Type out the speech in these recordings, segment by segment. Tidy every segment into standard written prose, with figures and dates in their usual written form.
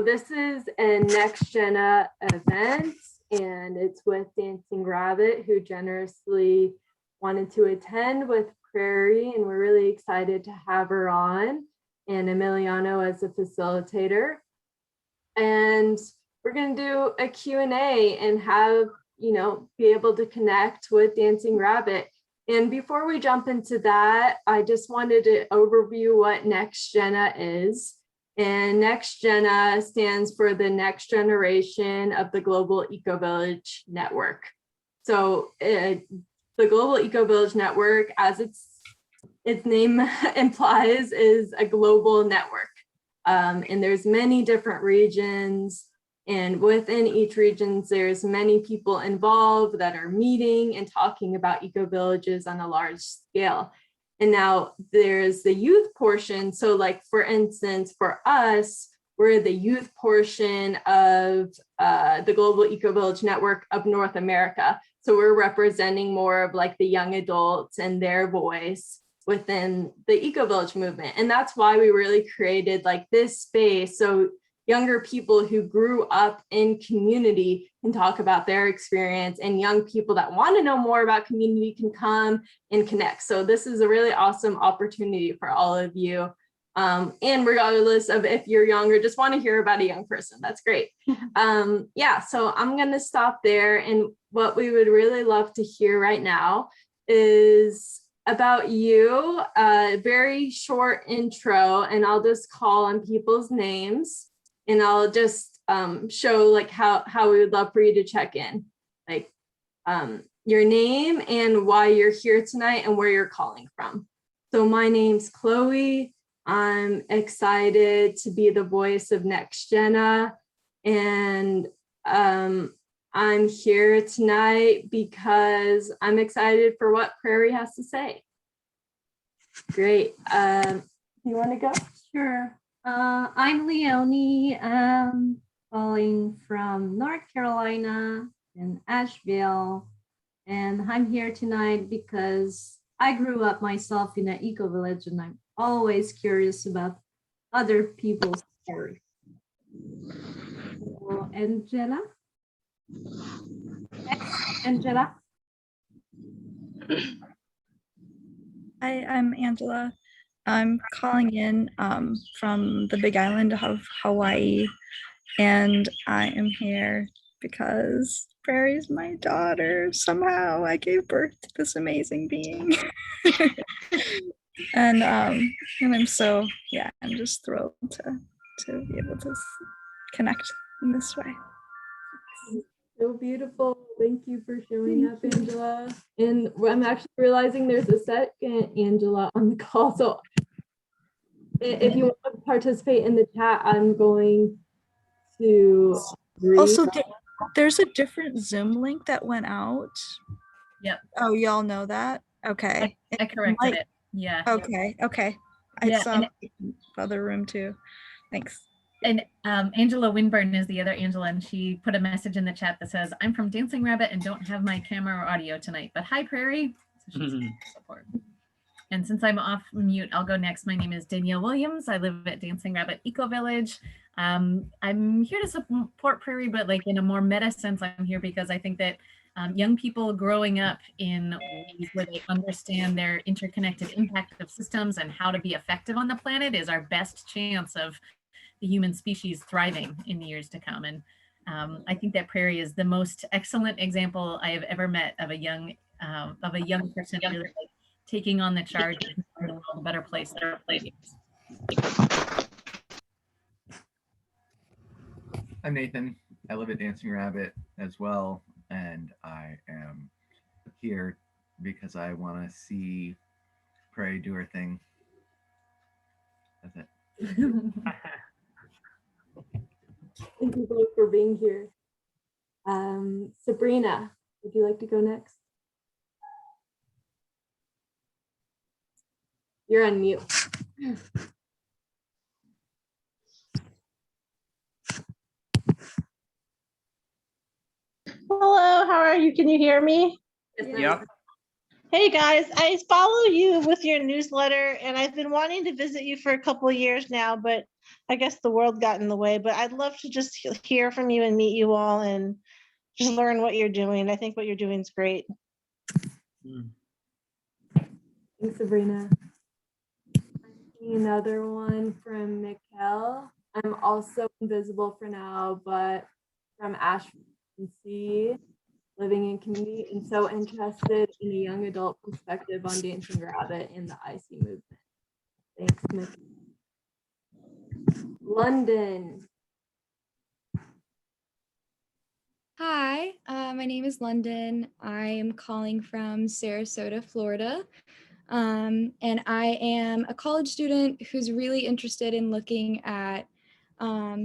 So this is a NextGENNA event, and it's with Dancing Rabbit, who generously wanted to attend with Prairie, and we're really excited to have her on, and Emiliano as a facilitator. And we're going to do a Q&A and have, be able to connect with Dancing Rabbit. And before we jump into that, I just wanted to overview what NextGENNA is. And NextGENNA stands for the next generation of the Global Ecovillage Network. So the Global Ecovillage Network, as its name implies, is a global network. And there's many different regions, and within each region, there's many people involved that are meeting and talking about ecovillages on a large scale. And now there's the youth portion. So like, for instance, for us, we're the youth portion of the Global Ecovillage Network of North America. So we're representing more of like the young adults and their voice within the Ecovillage movement. And that's why we really created like this space. So younger people who grew up in community can talk about their experience, and young people that want to know more about community can come and connect. So this is a really awesome opportunity for all of you. And regardless of if you're young or just want to hear about a young person, that's great. Yeah, so I'm going to stop there. And what we would really love to hear right now is about you, a very short intro, and I'll just call on people's names, and I'll just show like how we would love for you to check in, like your name and why you're here tonight and where you're calling from. So my name's Chloe. I'm excited to be the voice of NextGENNA, and I'm here tonight because I'm excited for what Prairie has to say. Great. You want to go? Sure. I'm Leonie. Calling from North Carolina in Asheville. And I'm here tonight because I grew up myself in an eco-village, and I'm always curious about other people's stories. So, Angela? Angela? Hi, I'm Angela. I'm calling in from the Big Island of Hawaii, and I am here because Prairie's my daughter. Somehow I gave birth to this amazing being. and I'm so, yeah, I'm just thrilled to be able to connect in this way. So beautiful. Thank you for showing up, Angela. And I'm actually realizing there's a second Angela on the call. So if you want to participate in the chat, I'm going to read. Also, there's a different Zoom link that went out. Yep. Oh, y'all know that? Okay. I corrected it. Yeah. Okay. Okay. I saw the other room too. Thanks. And Angela Winburn is the other Angela, and she put a message in the chat that says, "I'm from Dancing Rabbit and don't have my camera or audio tonight, but hi, Prairie." So she's support. And since I'm off mute, I'll go next. My name is Danielle Williams. I live at Dancing Rabbit Ecovillage. I'm here to support Prairie, but like in a more meta sense, I'm here because I think that young people growing up in ways where they understand their interconnected impact of systems and how to be effective on the planet is our best chance of the human species thriving in the years to come. And I think that Prairie is the most excellent example I have ever met of a young person really like taking on the charge and making the world a better place. I'm Nathan. I live at Dancing Rabbit as well, and I am here because I want to see Prairie do her thing. That's it. Thank you both for being here. Sabrina, would you like to go next? You're on mute. Hello, how are you? Can you hear me? Yep. Hey guys, I follow you with your newsletter and I've been wanting to visit you for a couple of years now, but I guess the world got in the way. But I'd love to just hear from you and meet you all and just learn what you're doing. I think what you're doing is great. Thanks, Sabrina. Another one from Mikkel. I'm also invisible for now, but from Asheville, Tennessee, living in community and so interested in a young adult perspective on Dancing Rabbit and the IC movement. Thanks, Mikkel. London. Hi, my name is London. I am calling from Sarasota, Florida. And I am a college student who's really interested in looking at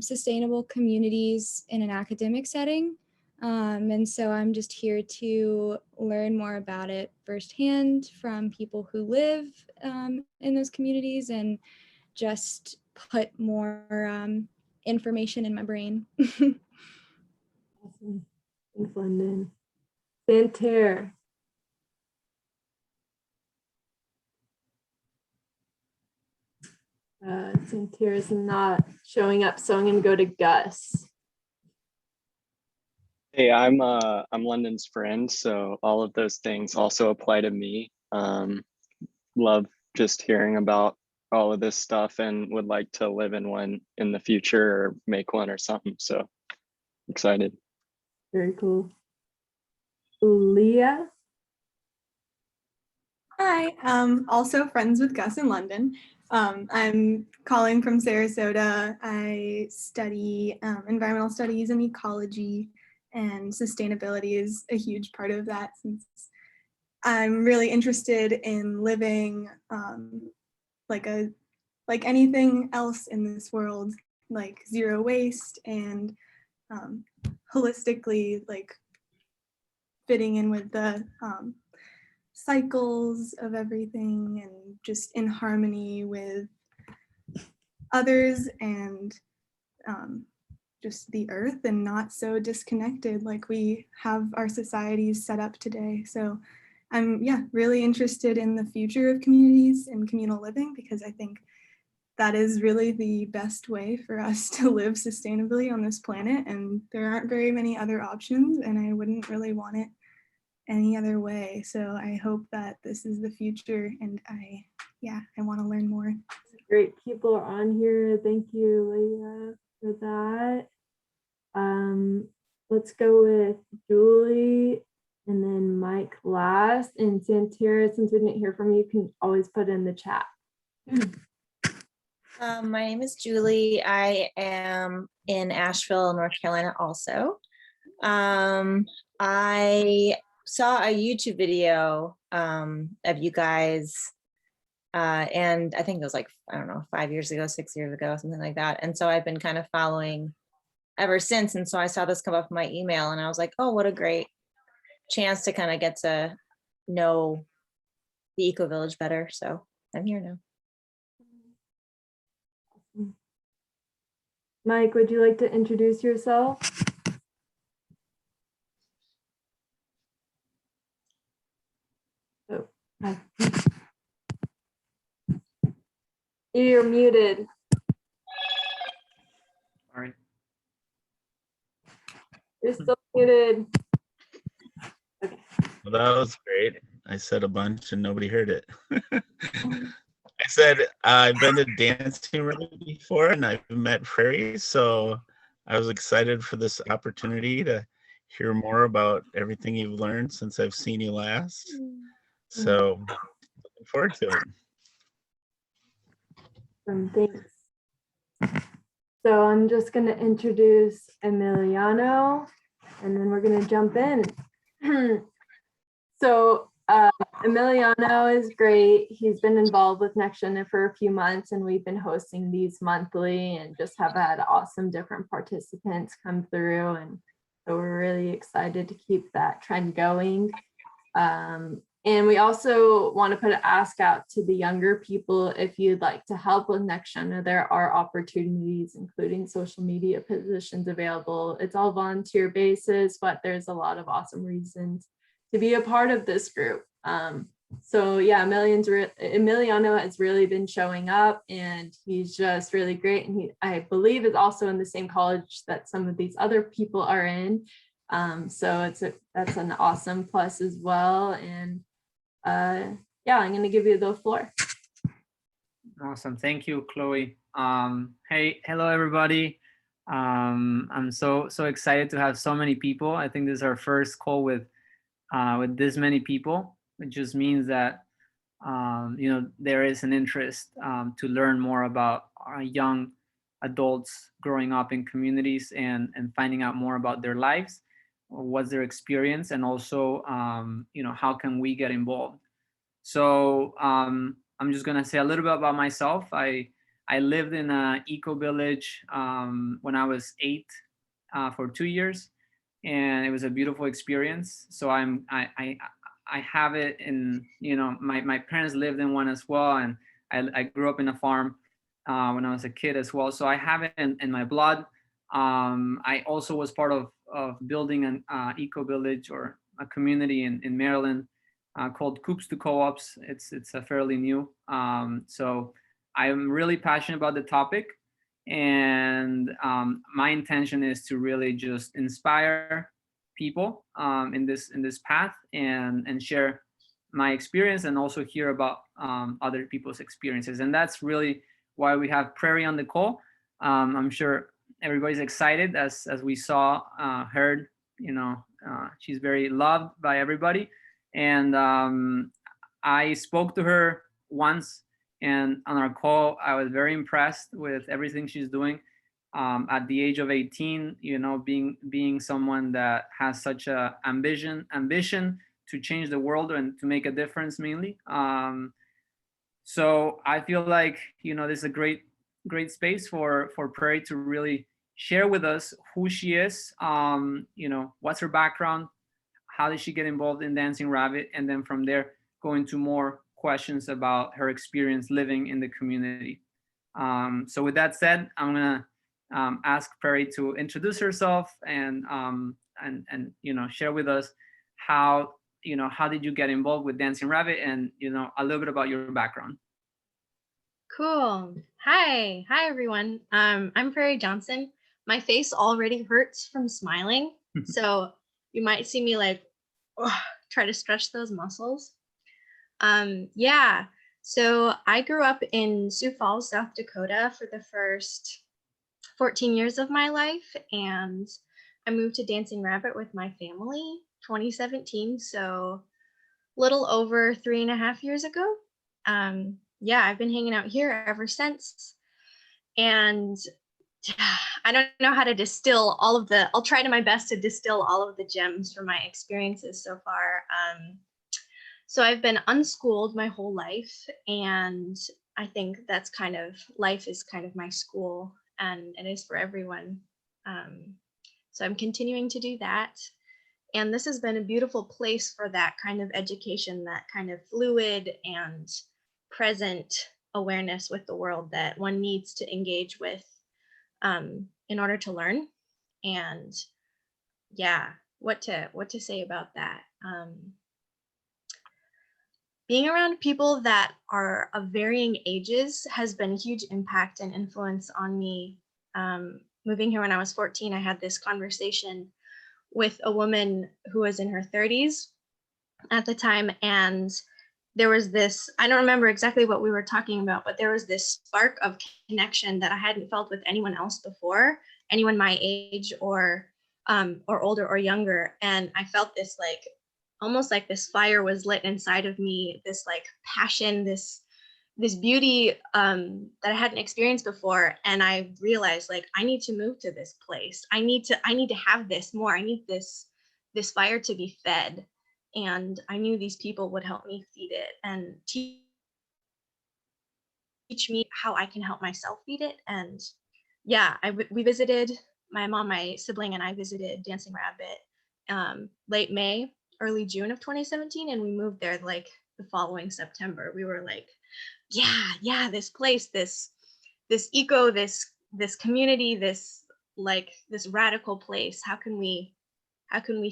sustainable communities in an academic setting. And so I'm just here to learn more about it firsthand from people who live in those communities and just put more information in my brain. Awesome. Thanks, London. Santerre. Santerre is not showing up, so I'm going to go to Gus. Hey, I'm London's friend, so all of those things also apply to me. Love just hearing about all of this stuff and would like to live in one in the future or make one or something. So excited. Very cool. Leah. Hi, also friends with Gus in London. I'm calling from Sarasota. I study environmental studies and ecology, and sustainability is a huge part of that since I'm really interested in living like anything else in this world, like zero waste and holistically like fitting in with the cycles of everything and just in harmony with others and just the earth and not so disconnected like we have our societies set up today. So I'm really interested in the future of communities and communal living because I think that is really the best way for us to live sustainably on this planet, and there aren't very many other options and I wouldn't really want it any other way. So I hope that this is the future and I want to learn more. Great people are on here. Thank you, Leah, for that. Let's go with Julie and then Mike last. And Santerre, since we didn't hear from you, can always put in the chat. My name is Julie. I am in Asheville, North Carolina also. I saw a YouTube video of you guys and I think it was like, I don't know, 5 years ago, 6 years ago, something like that. And so I've been kind of following ever since. And so I saw this come up in my email and I was like, oh, what a great chance to kind of get to know the Ecovillage better. So I'm here now. Mike, would you like to introduce yourself? Oh, hi. You're muted. All right. You're still muted. Okay. Well, that was great. I said a bunch and nobody heard it. I said I've been to Dancing Rabbit before and I've met Prairie, so I was excited for this opportunity to hear more about everything you've learned since I've seen you last. So looking forward to it. Thanks. So I'm just going to introduce Emiliano and then we're going to jump in. So Emiliano is great. He's been involved with NextGENNA for a few months and we've been hosting these monthly and just have had awesome different participants come through. And so we're really excited to keep that trend going. And we also want to put an ask out to the younger people. If you'd like to help with NextGENNA, there are opportunities, including social media positions available. It's all volunteer basis, but there's a lot of awesome reasons to be a part of this group. So yeah, Emiliano has really been showing up, and he's just really great. And he, I believe, is also in the same college that some of these other people are in. So that's an awesome plus as well. And yeah, I'm gonna give you the floor. Awesome, thank you, Chloe. Hello everybody. I'm so excited to have so many people. I think this is our first call with this many people. It just means that there is an interest to learn more about young adults growing up in communities and finding out more about their lives, what's their experience, and also how can we get involved. So I'm just gonna say a little bit about myself. I lived in an Ecovillage when I was 8 for 2 years, and it was a beautiful experience. So I have it in, my parents lived in one as well, and I grew up in a farm when I was a kid as well. So I have it in my blood. I also was part of building an Ecovillage, or a community in Maryland called Coops to Co-ops. It's a fairly new. So I'm really passionate about the topic, and my intention is to really just inspire people in this path and share my experience, and also hear about other people's experiences. And that's really why we have Prairie on the call. I'm sure everybody's excited, as we saw, heard. She's very loved by everybody. And I spoke to her once, and on our call, I was very impressed with everything she's doing. At the age of 18, being someone that has such a ambition to change the world and to make a difference, mainly. So I feel like, this is a great space for Prairie to really share with us who she is, what's her background, how did she get involved in Dancing Rabbit, and then from there go into more questions about her experience living in the community. So with that said, I'm gonna ask Prairie to introduce herself and share with us how did you get involved with Dancing Rabbit, and a little bit about your background. Cool. Hi everyone. I'm Prairie Johnson. My face already hurts from smiling, so you might see me try to stretch those muscles. Yeah, so I grew up in Sioux Falls, South Dakota for the first 14 years of my life, and I moved to Dancing Rabbit with my family 2017, so little over 3.5 years ago. Yeah, I've been hanging out here ever since, and I don't know how to distill I'll try to my best to distill all of the gems from my experiences so far. So I've been unschooled my whole life, and I think that's life is kind of my school, and it is for everyone. So I'm continuing to do that. And this has been a beautiful place for that kind of education, that kind of fluid and present awareness with the world that one needs to engage with in order to learn. And yeah, what to say about that? Being around people that are of varying ages has been a huge impact and influence on me. Moving here when I was 14, I had this conversation with a woman who was in her 30s at the time, and there was this, I don't remember exactly what we were talking about, but there was this spark of connection that I hadn't felt with anyone else before, anyone my age or older or younger. And I felt this almost like this fire was lit inside of me, this passion, this beauty that I hadn't experienced before. And I realized I need to move to this place. I need to have this more. I need this fire to be fed. And I knew these people would help me feed it and teach me how I can help myself feed it. And yeah, we visited, my mom, my sibling, and I visited Dancing Rabbit late May, early June of 2017, and we moved there the following September. We were yeah, this place, this community, this radical place. How can we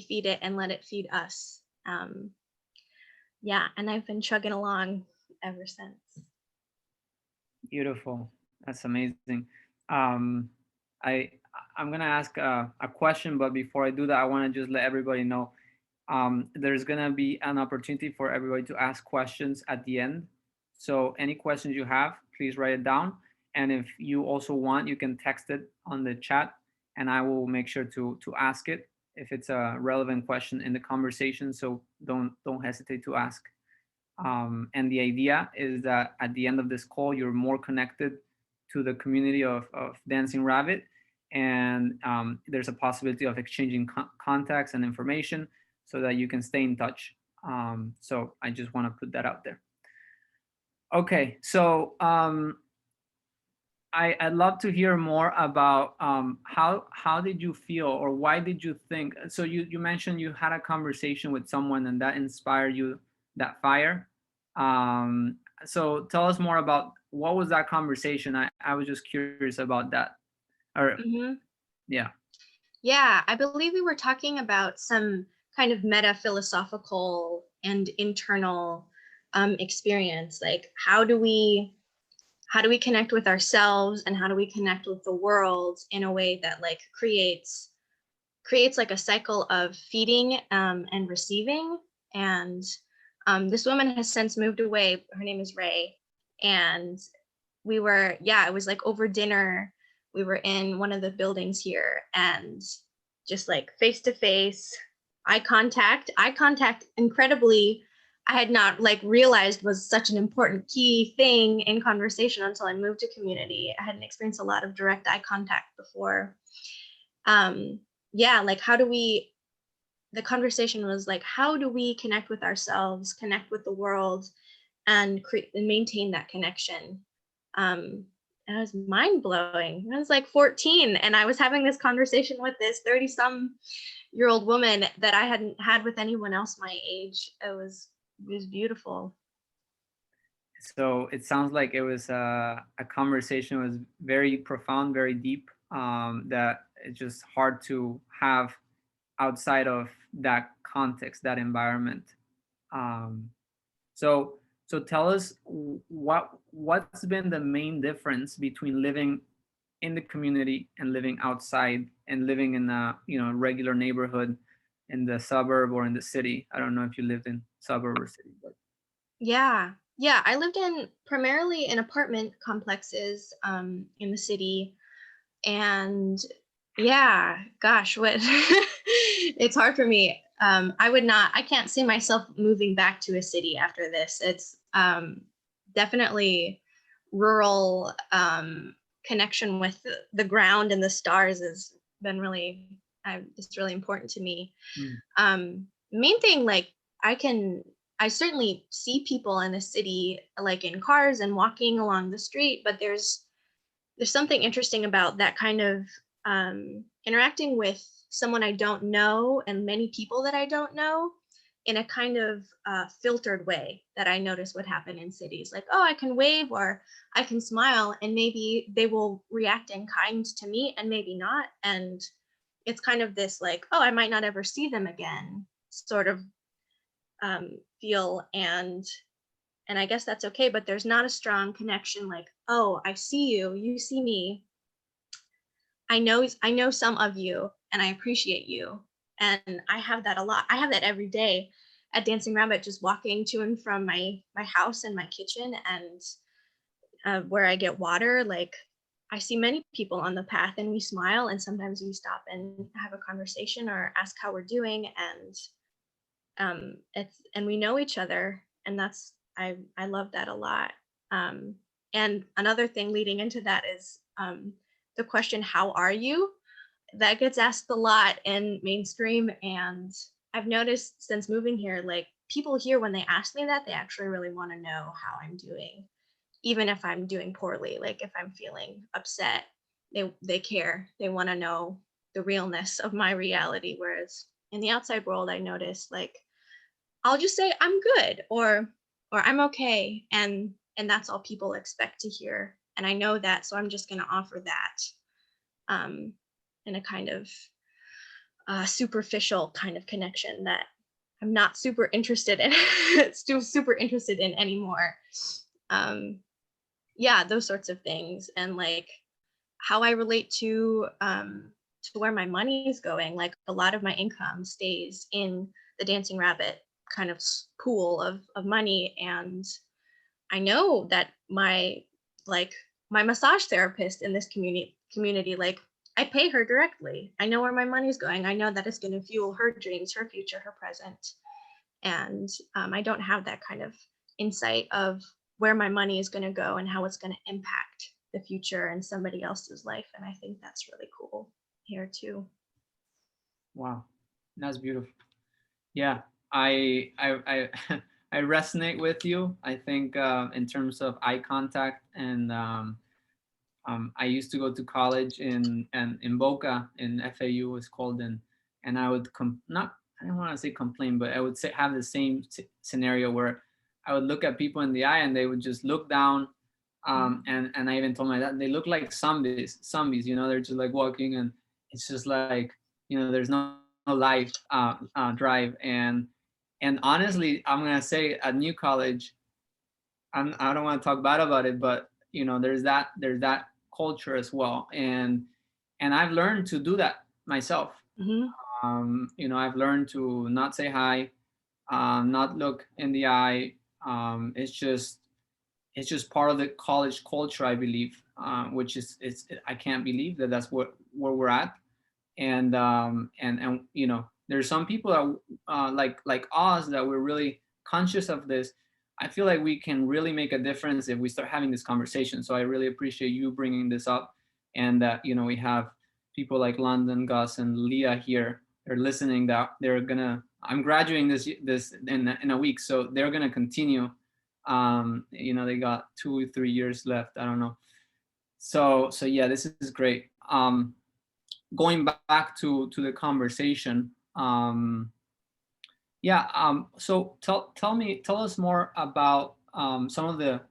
feed it and let it feed us? yeah, and I've been chugging along ever since. Beautiful. That's amazing. Um, I'm gonna ask a question, but before I do that, I want to just let everybody know there's gonna be an opportunity for everybody to ask questions at the end. So any questions you have, please write it down. And if you also want, you can text it on the chat, and I will make sure to ask it if it's a relevant question in the conversation. So don't hesitate to ask. And the idea is that at the end of this call, you're more connected to the community of Dancing Rabbit, and there's a possibility of exchanging contacts and information so that you can stay in touch. So I just want to put that out there. Okay, so I'd love to hear more about how did you feel, or why did you think? So you mentioned you had a conversation with someone and that inspired you, that fire. So tell us more about what was that conversation. I was just curious about that. Or yeah. Yeah, I believe we were talking about some kind of meta philosophical and internal experience, like how do we connect with ourselves, and how do we connect with the world in a way that like creates like a cycle of feeding and receiving. And this woman has since moved away. Her name is Ray. And we were, it was like over dinner, we were in one of the buildings here, and just like face to face, eye contact, incredibly, I had not like realized was such an important key thing in conversation until I moved to community. I hadn't experienced a lot of direct eye contact before. Like the conversation was like, how do we connect with ourselves, connect with the world, and maintain that connection? And it was mind blowing. I was like 14, and I was having this conversation with this 30-some-year-old woman that I hadn't had with anyone else my age. It was beautiful. So it sounds like it was a conversation that was very profound, very deep, that it's just hard to have outside of that context, that environment. So tell us what's been the main difference between living in the community and living outside, and living in a regular neighborhood in the suburb or in the city. I don't know if you lived in suburb or city, but Yeah, I lived primarily in apartment complexes in the city. And gosh, what it's hard for me. I can't see myself moving back to a city after this. It's definitely rural connection with the ground and the stars has been really important to me. Main thing, like I certainly see people in the city, like in cars and walking along the street, but there's something interesting about that kind of interacting with someone I don't know and many people that I don't know in a kind of filtered way that I notice would happen in cities. Like, oh, I can wave or I can smile, and maybe they will react in kind to me and maybe not. And it's kind of this like, oh, I might not ever see them again sort of feel. And I guess that's okay, but there's not a strong connection like, oh, I see you, you see me. I know some of you and I appreciate you. And I have that a lot. I have that every day at Dancing Rabbit, just walking to and from my house and my kitchen and where I get water. Like I see many people on the path and we smile, and sometimes we stop and have a conversation or ask how we're doing. And and we know each other, and that's, I love that a lot. And another thing leading into that is the question, how are you? That gets asked a lot in mainstream. And I've noticed since moving here, like people here, when they ask me that, they actually really want to know how I'm doing, even if I'm doing poorly. Like if I'm feeling upset, they care. They want to know the realness of my reality. Whereas in the outside world, I notice like, I'll just say I'm good or I'm okay. And that's all people expect to hear. And I know that, so I'm just going to offer that in a kind of superficial kind of connection that not super interested in still super interested in anymore. Yeah, those sorts of things. And like how I relate to where my money is going. Like a lot of my income stays in the Dancing Rabbit kind of pool of money. And I know that my massage therapist in this community, like I pay her directly. I know where my money's going. I know that it's going to fuel her dreams, her future, her present. And I don't have that kind of insight of where my money is going to go and how it's going to impact the future and somebody else's life. And I think that's really cool here too. Wow, that's beautiful. Yeah, I I resonate with you. I think in terms of eye contact, and I used to go to college in Boca, in FAU was called, and I would not, I don't want to say complain, but I would say have the same scenario where I would look at people in the eye and they would just look down. And I even told my dad, they look like zombies, you know, they're just like walking, and it's just like, you know, there's no life drive. And honestly, I'm gonna say at New College, I don't want to talk bad about it, but you know, there's that culture as well, and I've learned to do that myself. Mm-hmm. You know, I've learned to not say hi, not look in the eye. It's just part of the college culture, I believe, which is I can't believe that that's where we're at. And you know, there's some people that like us that we're really conscious of this. I feel like we can really make a difference if we start having this conversation. So I really appreciate you bringing this up, and that, you know, we have people like London, Gus, and Leah here. They're listening. That they're gonna. I'm graduating this in a week, so they're gonna continue. You know, they got 2 or 3 years left. I don't know. So yeah, this is great. Going back to the conversation. So tell us more about some of the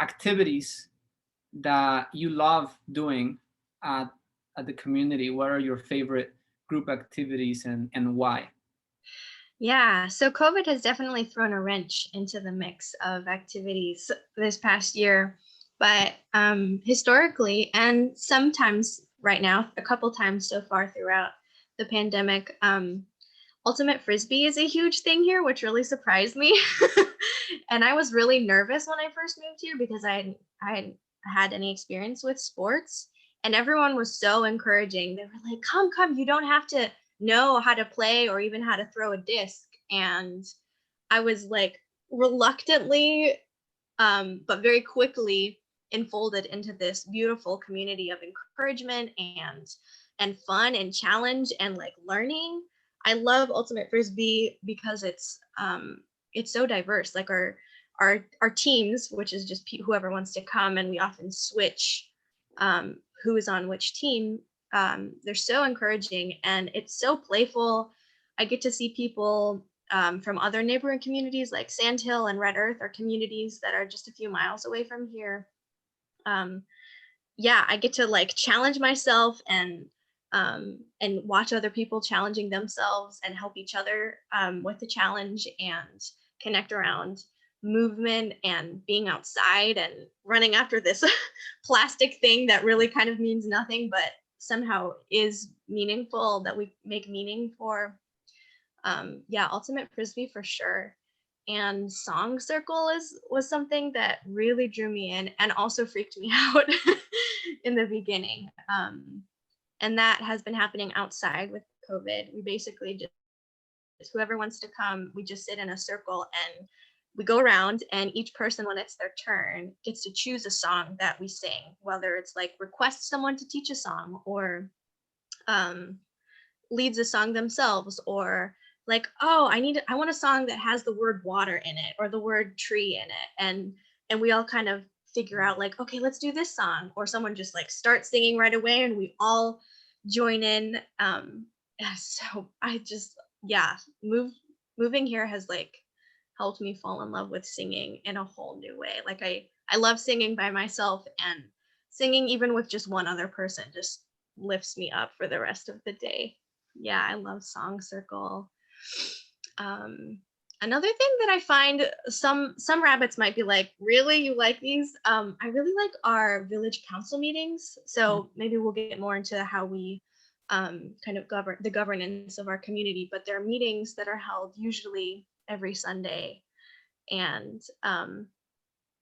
activities that you love doing at the community. What are your favorite group activities, and why? Yeah, so COVID has definitely thrown a wrench into the mix of activities this past year. But historically, and sometimes right now, a couple times so far throughout the pandemic, ultimate frisbee is a huge thing here, which really surprised me. And I was really nervous when I first moved here because I hadn't had any experience with sports, and everyone was so encouraging. They were like, come, you don't have to know how to play or even how to throw a disc. And I was like reluctantly, but very quickly enfolded into this beautiful community of encouragement and fun and challenge and like learning. I love ultimate frisbee because it's so diverse. Like our teams, which is just whoever wants to come, and we often switch who is on which team. They're so encouraging and it's so playful. I get to see people from other neighboring communities like Sandhill and Red Earth, are communities that are just a few miles away from here. Yeah, I get to like challenge myself and watch other people challenging themselves and help each other with the challenge and connect around movement and being outside and running after this plastic thing that really kind of means nothing, but somehow is meaningful, that we make meaning for. Yeah, ultimate frisbee for sure. And song circle was something that really drew me in and also freaked me out in the beginning. And that has been happening outside with COVID. We basically just, whoever wants to come, we just sit in a circle and we go around, and each person, when it's their turn, gets to choose a song that we sing, whether it's like request someone to teach a song, or leads a song themselves, or like, oh, I want a song that has the word water in it or the word tree in it. And we all kind of figure out like, okay, let's do this song, or someone just like starts singing right away and we all join in. So I just, yeah, moving here has like helped me fall in love with singing in a whole new way. Like I love singing by myself, and singing even with just one other person just lifts me up for the rest of the day. Yeah, I love Song Circle. Another thing that I find some rabbits might be like, really, you like these? I really like our village council meetings. So maybe we'll get more into how we kind of govern the governance of our community, but there are meetings that are held usually every Sunday. And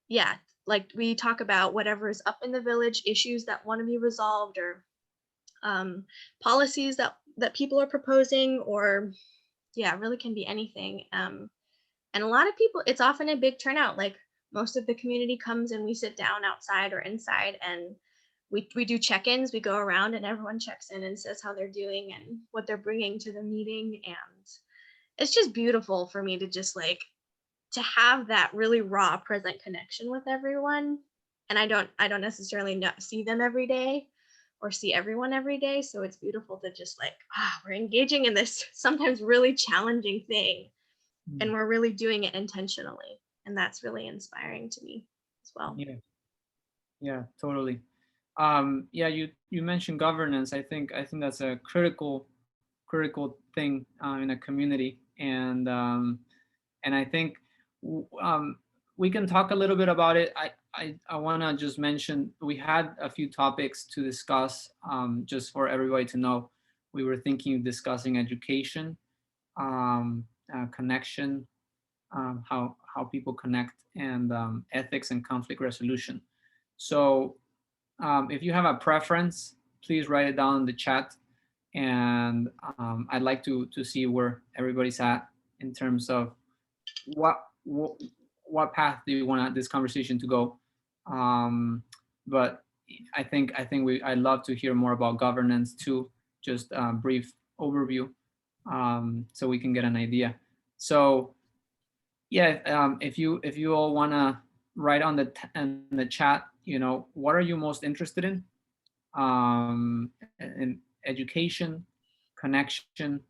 yeah, like we talk about whatever is up in the village, issues that want to be resolved, or policies that people are proposing, or yeah, it really can be anything. And a lot of people, it's often a big turnout. Like most of the community comes and we sit down outside or inside, and we do check-ins. We go around and everyone checks in and says how they're doing and what they're bringing to the meeting. And it's just beautiful for me to just like to have that really raw present connection with everyone. And I don't necessarily see them every day or see everyone every day. So it's beautiful to just like, we're engaging in this sometimes really challenging thing, and we're really doing it intentionally. And that's really inspiring to me as well. Yeah, totally. Yeah, you mentioned governance. I think that's a critical thing in a community, and I think we can talk a little bit about it. I want to just mention we had a few topics to discuss, just for everybody to know. We were thinking of discussing education, connection, how people connect, and ethics and conflict resolution. So if you have a preference, please write it down in the chat, and I'd like to see where everybody's at in terms of what path do you want this conversation to go. But I think I'd love to hear more about governance too, just a brief overview, so we can get an idea. So yeah, if you all want to write on the chat, what are you most interested in education, connection,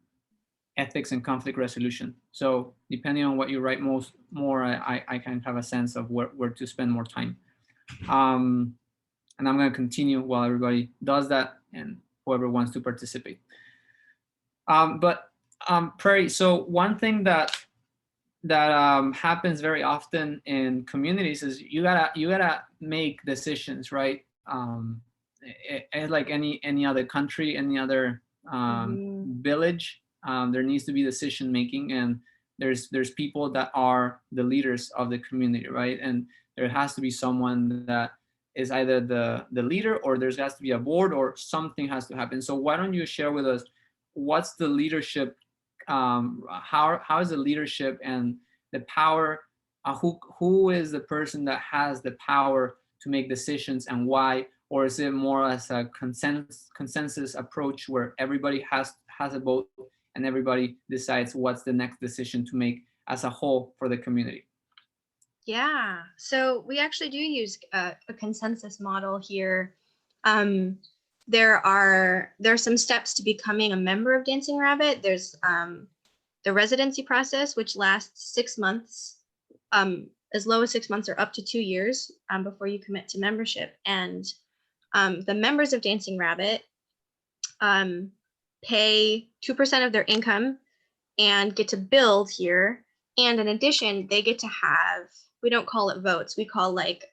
ethics, and conflict resolution. So depending on what you write more, I can have a sense of where to spend more time. And I'm going to continue while everybody does that and whoever wants to participate. But Prairie, so one thing that happens very often in communities is you gotta make decisions, right? Like any other country, any other village, there needs to be decision making, and there's people that are the leaders of the community, right? And there has to be someone that is either the leader, or there has to be a board, or something has to happen. So why don't you share with us what's the leadership, how is the leadership and the power, who is the person that has the power to make decisions, and why? Or is it more as a consensus approach where everybody has a vote and everybody decides what's the next decision to make as a whole for the community? Yeah, so we actually do use a consensus model here. There are some steps to becoming a member of Dancing Rabbit. There's the residency process, which lasts 6 months, as low as 6 months or up to 2 years before you commit to membership. And the members of Dancing Rabbit pay 2% of their income and get to build here. And in addition, they get to have, we don't call it votes, we call like,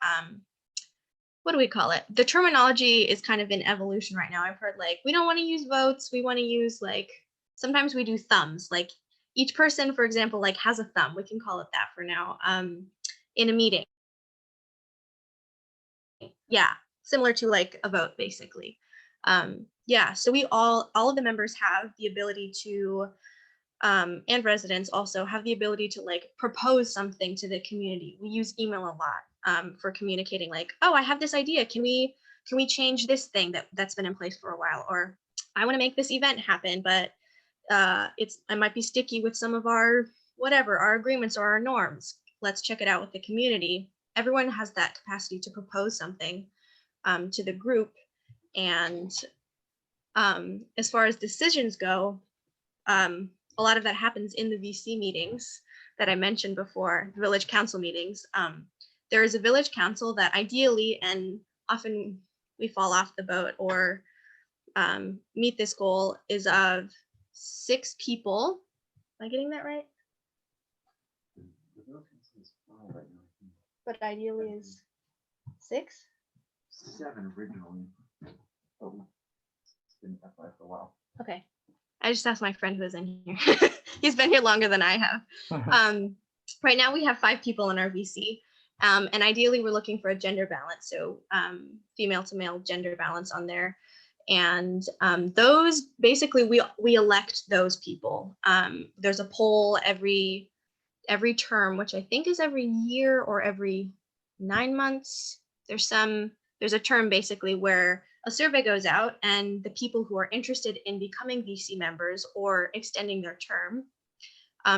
what do we call it? The terminology is kind of in evolution right now. I've heard like, we don't want to use votes, we want to use like, sometimes we do thumbs. Like each person, for example, like has a thumb, we can call it that for now, in a meeting. Yeah, similar to like a vote basically. Yeah, so we all of the members have the ability to, and residents also have the ability to like propose something to the community. We use email a lot for communicating like, oh, I have this idea. Can we change this thing that's been in place for a while? Or I want to make this event happen, but I might be sticky with some of our agreements or our norms. Let's check it out with the community. Everyone has that capacity to propose something to the group. And as far as decisions go, a lot of that happens in the VC meetings that I mentioned before, village council meetings. There is a village council that ideally, and often we fall off the boat or meet this goal, is of 6 people. Am I getting that right? but ideally is 6. 7 originally. But it's been that way for a while. Okay. I just asked my friend who's in here. He's been here longer than I have. Right now we have 5 people in our VC. And ideally we're looking for a gender balance. So female to male gender balance on there. And those basically we elect those people. There's a poll every term, which I think is every year or every 9 months. There's a term basically where a survey goes out and the people who are interested in becoming VC members or extending their term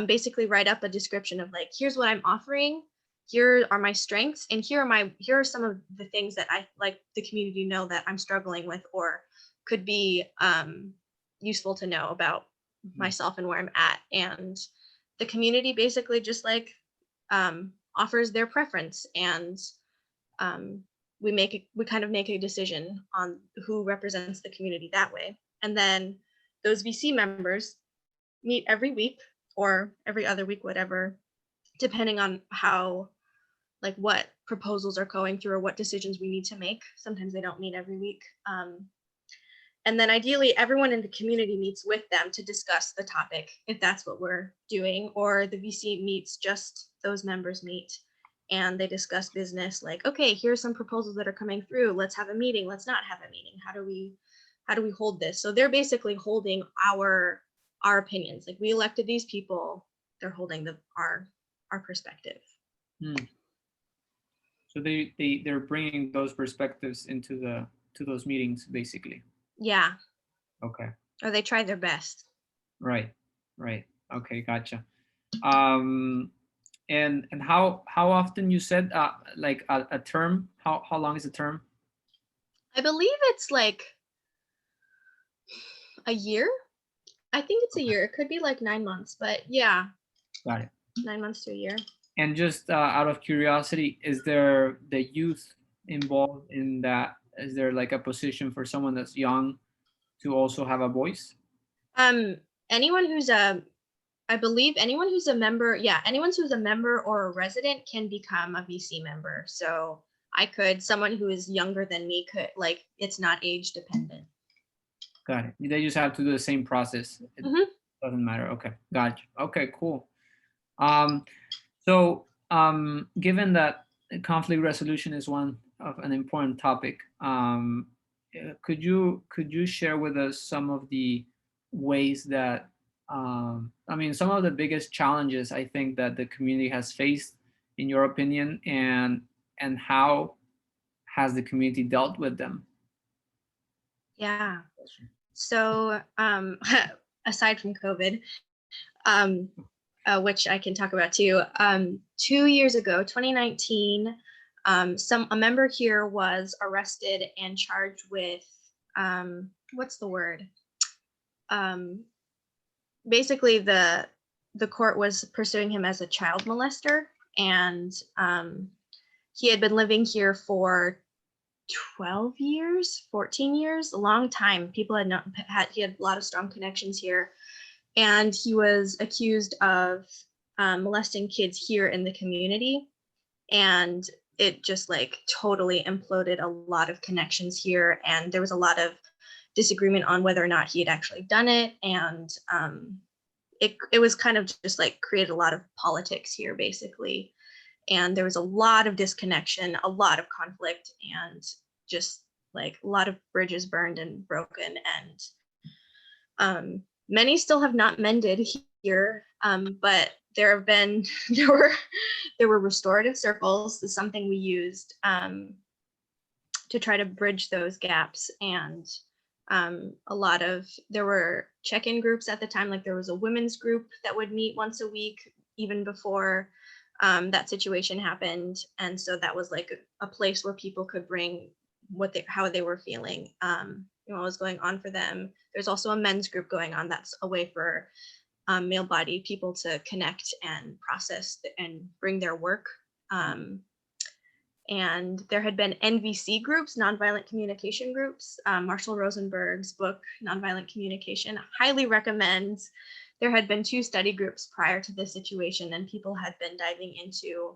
basically write up a description of like, here's what I'm offering, here are my strengths, and here are some of the things that I like the community know that I'm struggling with or could be useful to know about myself and where I'm at. And the community basically just like offers their preference, and we kind of make a decision on who represents the community that way. And then those VC members meet every week or every other week, whatever, depending on how, like what proposals are going through or what decisions we need to make. Sometimes they don't meet every week. And then ideally everyone in the community meets with them to discuss the topic, if that's what we're doing, or the VC meets, just those members meet and they discuss business, like, okay, here's some proposals that are coming through. Let's have a meeting. Let's not have a meeting. How do we hold this? So they're basically holding our opinions. Like, we elected these people, they're holding our perspective. So they're bringing those perspectives to those meetings, basically. Yeah. Okay. Or they try their best. Right. Okay, gotcha. And how often, you said like a term? How long is a term? I believe it's like a year. I think it's a year. It could be like 9 months, but yeah. Got it. 9 months to a year. And just out of curiosity, is there the youth involved in that? Is there like a position for someone that's young to also have a voice? Anyone who's I believe anyone who's a member, anyone who's a member or a resident can become a VC member. So someone who is younger than me could, like, it's not age dependent. Got it. They just have to do the same process. It doesn't matter. Okay, gotcha. Okay, cool. So given that conflict resolution is one of an important topic, could you share with us some of the ways that some of the biggest challenges I think that the community has faced, in your opinion, and how has the community dealt with them? Yeah. So aside from COVID, which I can talk about too, 2 years ago, 2019, a member here was arrested and charged with what's the word? Basically, the court was pursuing him as a child molester, and he had been living here for 12 years, 14 years, a long time. People he had a lot of strong connections here, and he was accused of molesting kids here in the community, and it just like totally imploded a lot of connections here, and there was a lot of disagreement on whether or not he had actually done it, and it was kind of just like created a lot of politics here, basically, and there was a lot of disconnection, a lot of conflict, and just like a lot of bridges burned and broken, and many still have not mended here, but there were restorative circles. Is something we used to try to bridge those gaps, and there were check-in groups at the time. Like, there was a women's group that would meet once a week, even before that situation happened, and so that was like a place where people could bring how they were feeling, what was going on for them. There's also a men's group going on. That's a way for male-bodied people to connect and process and bring their work. And there had been NVC groups, nonviolent communication groups. Marshall Rosenberg's book, Nonviolent Communication, highly recommend. There had been 2 study groups prior to this situation, and people had been diving into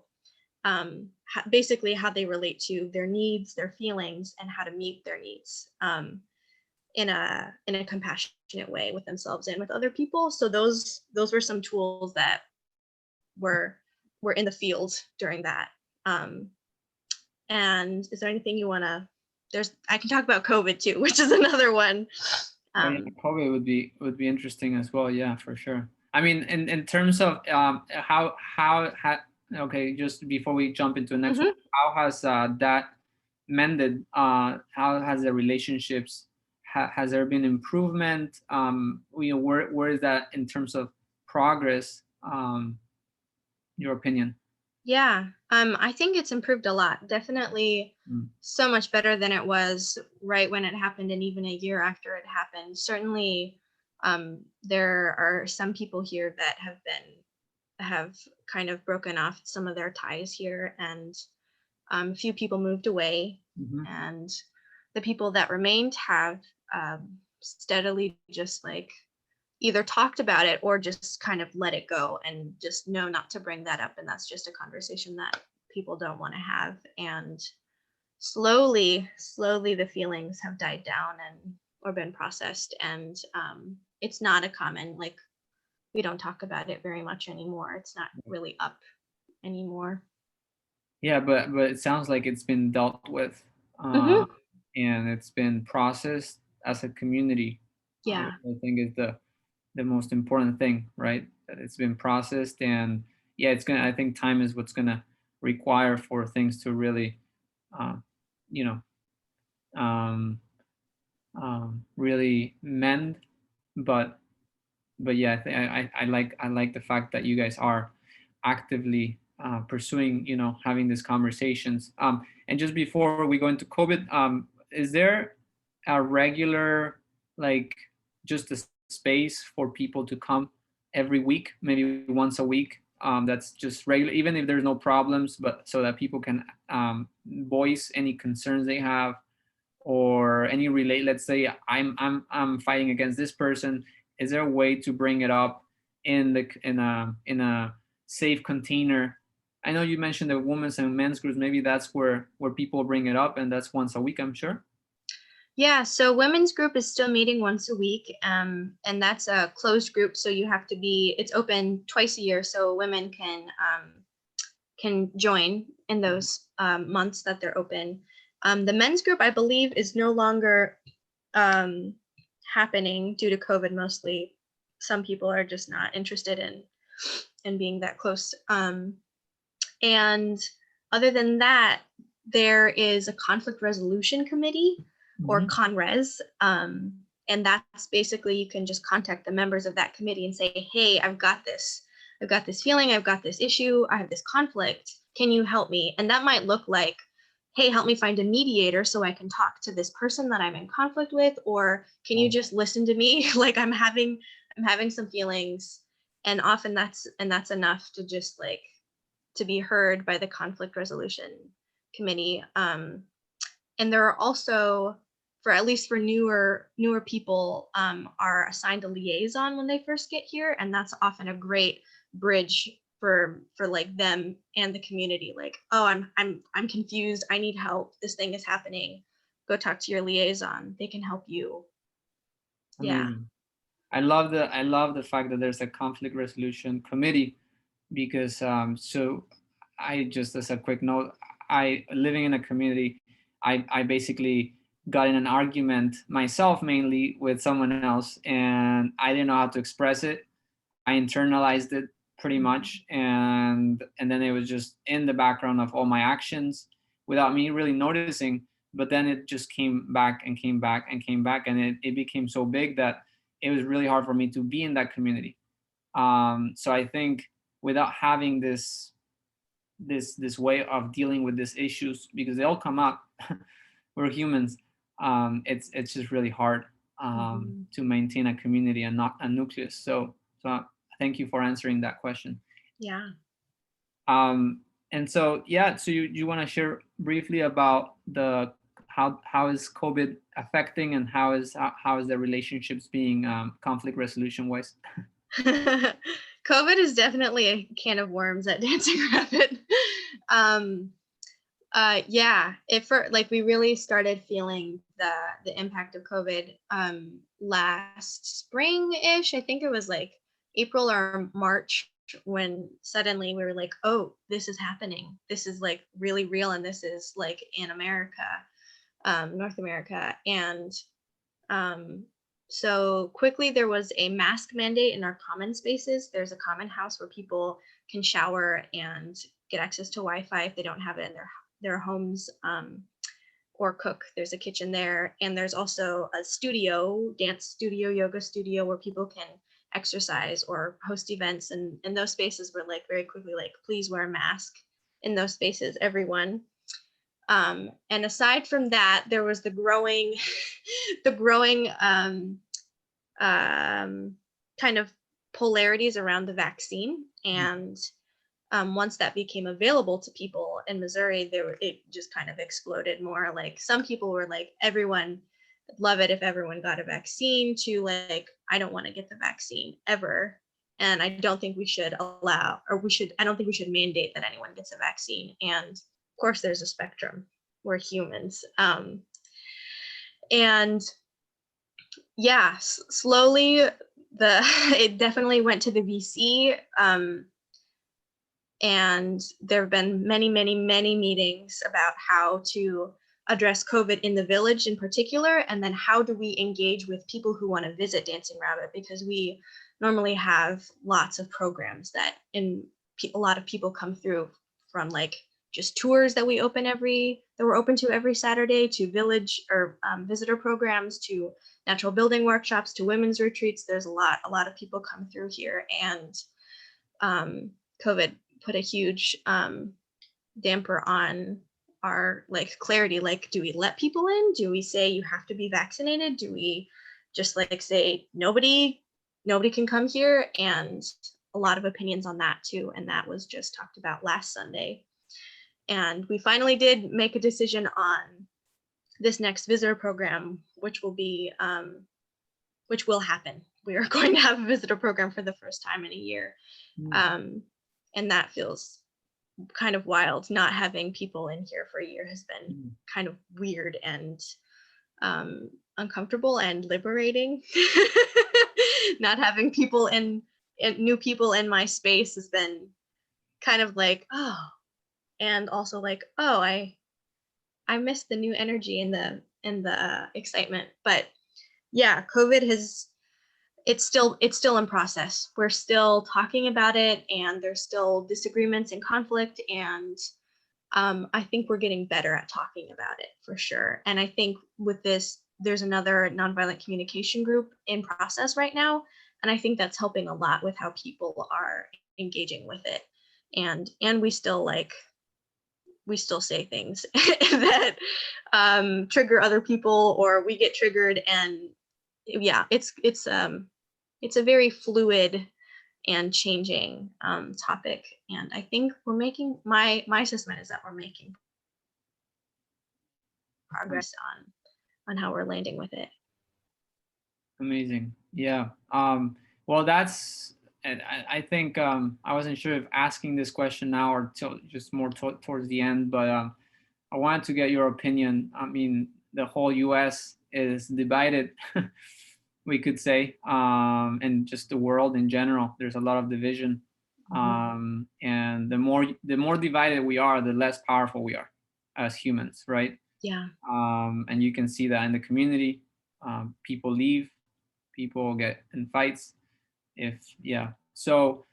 basically how they relate to their needs, their feelings, and how to meet their needs in a compassionate way with themselves and with other people. So those were some tools that were in the field during that. And is there anything you want to? I can talk about COVID too, which is another one. COVID would be interesting as well. Yeah, for sure. I mean, in terms of how okay, just before we jump into the next one, how has that mended? How has the relationships? Has there been improvement? You know, where is that in terms of progress? Your opinion? Yeah, I think it's improved a lot. Definitely so much better than it was right when it happened, and even a year after it happened. Certainly, there are some people here that have kind of broken off some of their ties here, and a few people moved away, and the people that remained have steadily just like either talked about it or just kind of let it go and just know not to bring that up. And that's just a conversation that people don't want to have. And slowly the feelings have died down or been processed. And it's not a common, like, we don't talk about it very much anymore. It's not really up anymore. Yeah, but it sounds like it's been dealt with and it's been processed as a community. Yeah. I think is the most important thing, right? That it's been processed, and yeah, I think time is what's gonna require for things to really, you know, really mend. But yeah, I like the fact that you guys are actively pursuing, you know, having these conversations. And just before we go into COVID, is there a regular, like, just a space for people to come every week, maybe once a week? That's just regular, even if there's no problems, but so that people can voice any concerns they have, or any relate. Let's say I'm fighting against this person. Is there a way to bring it up in a safe container? I know you mentioned the women's and men's groups. Maybe that's where people bring it up, and that's once a week, I'm sure. Yeah, so women's group is still meeting once a week, and that's a closed group. So you have to it's open twice a year, so women can join in those months that they're open. The men's group, I believe, is no longer happening due to COVID. Mostly, some people are just not interested in being that close. And other than that, there is a conflict resolution committee, or ConRes. And that's basically, you can just contact the members of that committee and say, hey, I've got this feeling, I've got this issue, I have this conflict, can you help me? And that might look like, hey, help me find a mediator so I can talk to this person that I'm in conflict with, or can you just listen to me? Like, I'm having some feelings. And often that's enough to just like to be heard by the conflict resolution committee. And there are also, at least for newer people, are assigned a liaison when they first get here, and that's often a great bridge for like them and the community. Like, oh, I'm confused, I need help, this thing is happening. Go talk to your liaison, they can help you. Yeah. I love the fact that there's a conflict resolution committee, because so I just, as a quick note, living in a community, I basically got in an argument myself, mainly with someone else, and I didn't know how to express it. I internalized it pretty much, and then it was just in the background of all my actions without me really noticing. But then it just came back and came back and came back, and it became so big that it was really hard for me to be in that community. So I think without having this way of dealing with these issues, because they all come up, we're humans. It's just really hard to maintain a community and not a nucleus. So thank you for answering that question. Yeah. And so yeah, so you want to share briefly about how is COVID affecting, and how is the relationships being conflict resolution wise? COVID is definitely a can of worms at Dancing Rabbit. Yeah, like we really started feeling the impact of COVID last spring-ish. I think it was like April or March when suddenly we were like, oh, this is happening. This is like really real, and this is like in America, North America. And so quickly there was a mask mandate in our common spaces. There's a common house where people can shower and get access to Wi-Fi if they don't have it in their homes, or cook. There's a kitchen there. And there's also a studio, dance studio, yoga studio, where people can exercise or host events. And those spaces were like very quickly like, please wear a mask in those spaces, everyone. And aside from that, there was the growing, kind of polarities around the vaccine. And once that became available to people in Missouri, it just kind of exploded more. Like some people were like, everyone would love it if everyone got a vaccine, to like, I don't want to get the vaccine ever. And I don't think we should I don't think we should mandate that anyone gets a vaccine. And of course there's a spectrum. We're humans. And yeah, slowly it definitely went to the VC. And there have been many, many, many meetings about how to address COVID in the village in particular, and then how do we engage with people who want to visit Dancing Rabbit, because we normally have lots of programs that a lot of people come through from, like just tours that we're open to every Saturday, to village or visitor programs, to natural building workshops, to women's retreats. There's a lot of people come through here, and COVID put a huge damper on our like clarity. Like, do we let people in? Do we say you have to be vaccinated? Do we just like say nobody can come here? And a lot of opinions on that too. And that was just talked about last Sunday. And we finally did make a decision on this next visitor program, which will happen. We are going to have a visitor program for the first time in a year. And that feels kind of wild. Not having people in here for a year has been kind of weird and uncomfortable and liberating. Not having new people in my space has been kind of like, oh, and also like, oh, I miss the new energy and the excitement. But yeah, COVID it's still in process. We're still talking about it, and there's still disagreements and conflict. And I think we're getting better at talking about it for sure. And I think with this, there's another nonviolent communication group in process right now. And I think that's helping a lot with how people are engaging with it. And we still say things that trigger other people, or we get triggered. And yeah, it's a very fluid and changing topic. And I think we're making, my assessment is that we're making progress on how we're landing with it. Amazing. Yeah. Well, that's, I think I wasn't sure if asking this question now or just more towards the end, but I wanted to get your opinion. I mean, the whole US is divided, we could say, and just the world in general. There's a lot of division. And the more divided we are, the less powerful we are as humans, right? Yeah. And you can see that in the community. People leave, people get in fights. So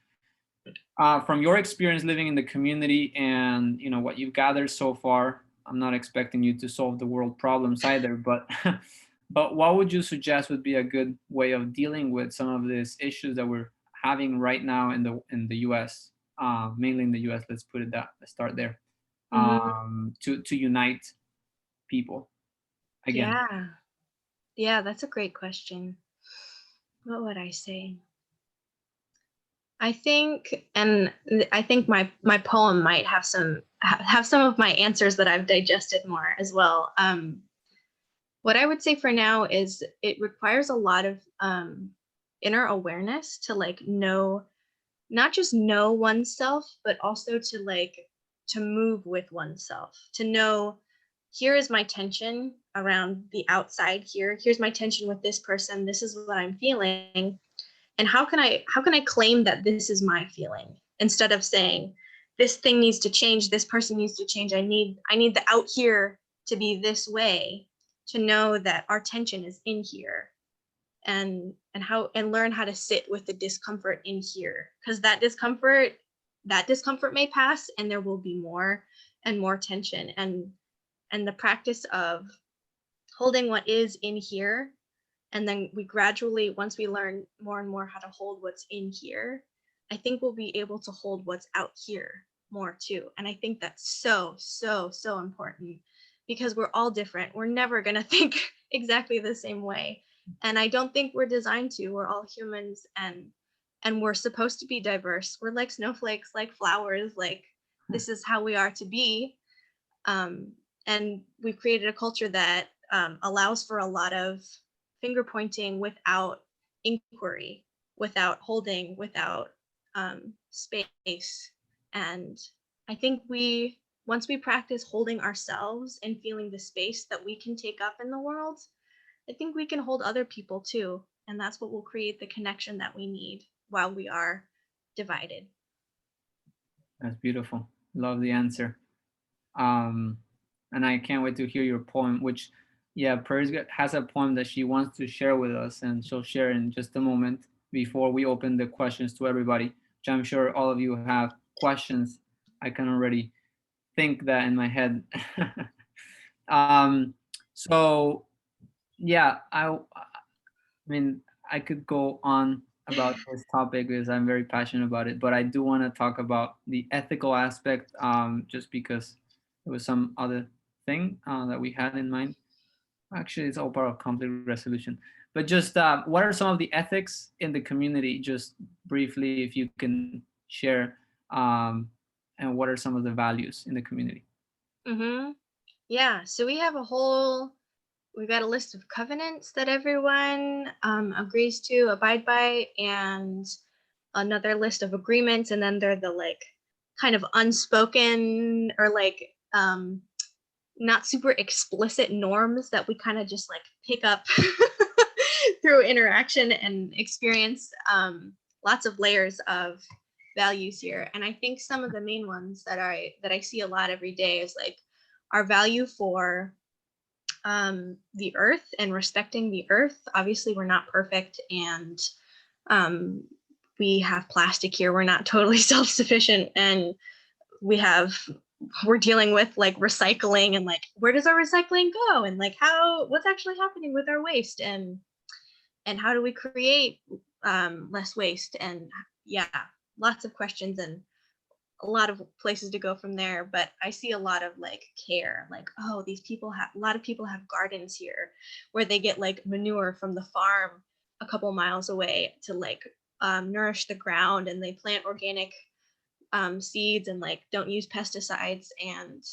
from your experience living in the community and what you've gathered so far, I'm not expecting you to solve the world problems either, but what would you suggest would be a good way of dealing with some of these issues that we're having right now in the US, mainly in the US? Let's start there. To unite people again. Yeah, that's a great question. What would I say? I think my poem might have some of my answers that I've digested more as well. What I would say for now is it requires a lot of inner awareness to like not just know oneself, but also to like move with oneself, to know, here is my tension around the outside here. Here's my tension with this person. This is what I'm feeling. And how can I claim that this is my feeling, instead of saying this thing needs to change, this person needs to change. I need the out here to be this way, to know that our tension is in here, and learn how to sit with the discomfort in here, because that discomfort may pass, and there will be more and more tension, and the practice of holding what is in here, and then we gradually, once we learn more and more how to hold what's in here, I think we'll be able to hold what's out here more too. And I think that's so, so, so important, because we're all different. We're never going to think exactly the same way. And I don't think we're designed to. We're all humans, and we're supposed to be diverse. We're like snowflakes, like flowers, like this is how we are to be. And we've created a culture that allows for a lot of finger pointing without inquiry, without holding, without space. And I think once we practice holding ourselves and feeling the space that we can take up in the world, I think we can hold other people too. And that's what will create the connection that we need while we are divided. That's beautiful. Love the answer. And I can't wait to hear your poem, which, yeah, Prairie has a poem that she wants to share with us, and she'll share in just a moment before we open the questions to everybody, which I'm sure all of you have questions. I can already think that in my head. So yeah, I mean, I could go on about this topic because I'm very passionate about it, but I do want to talk about the ethical aspect, just because it was some other thing that we had in mind. Actually, it's all part of conflict resolution. But just what are some of the ethics in the community? Just briefly, if you can share, and what are some of the values in the community? Mm-hmm. Yeah, so we've got a list of covenants that everyone agrees to abide by, and another list of agreements, and then they're the like kind of unspoken or like not super explicit norms that we kind of just like pick up through interaction and experience. Lots of layers of values here, and I think some of the main ones that I see a lot every day is like our value for the earth and respecting the earth. Obviously, we're not perfect, and we have plastic here. We're not totally self-sufficient, and we're dealing with like recycling, and like where does our recycling go, and like what's actually happening with our waste, and how do we create less waste, and yeah, lots of questions and a lot of places to go from there. But I see a lot of like care, like, oh, a lot of people have gardens here where they get like manure from the farm a couple miles away to like nourish the ground, and they plant organic seeds and like don't use pesticides. And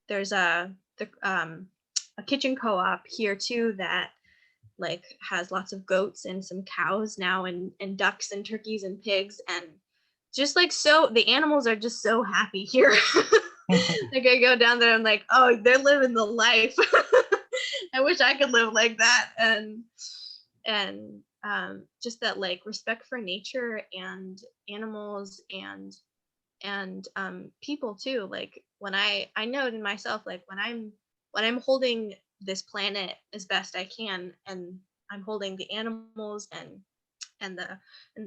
there's a kitchen co-op here too that like has lots of goats and some cows now, and ducks and turkeys and pigs, and just like, so the animals are just so happy here. Like I go down there, I'm like, oh, they're living the life. I wish I could live like that. And just that like respect for nature and animals and people too. Like when I know in myself, like when I'm holding this planet as best I can, and I'm holding the animals and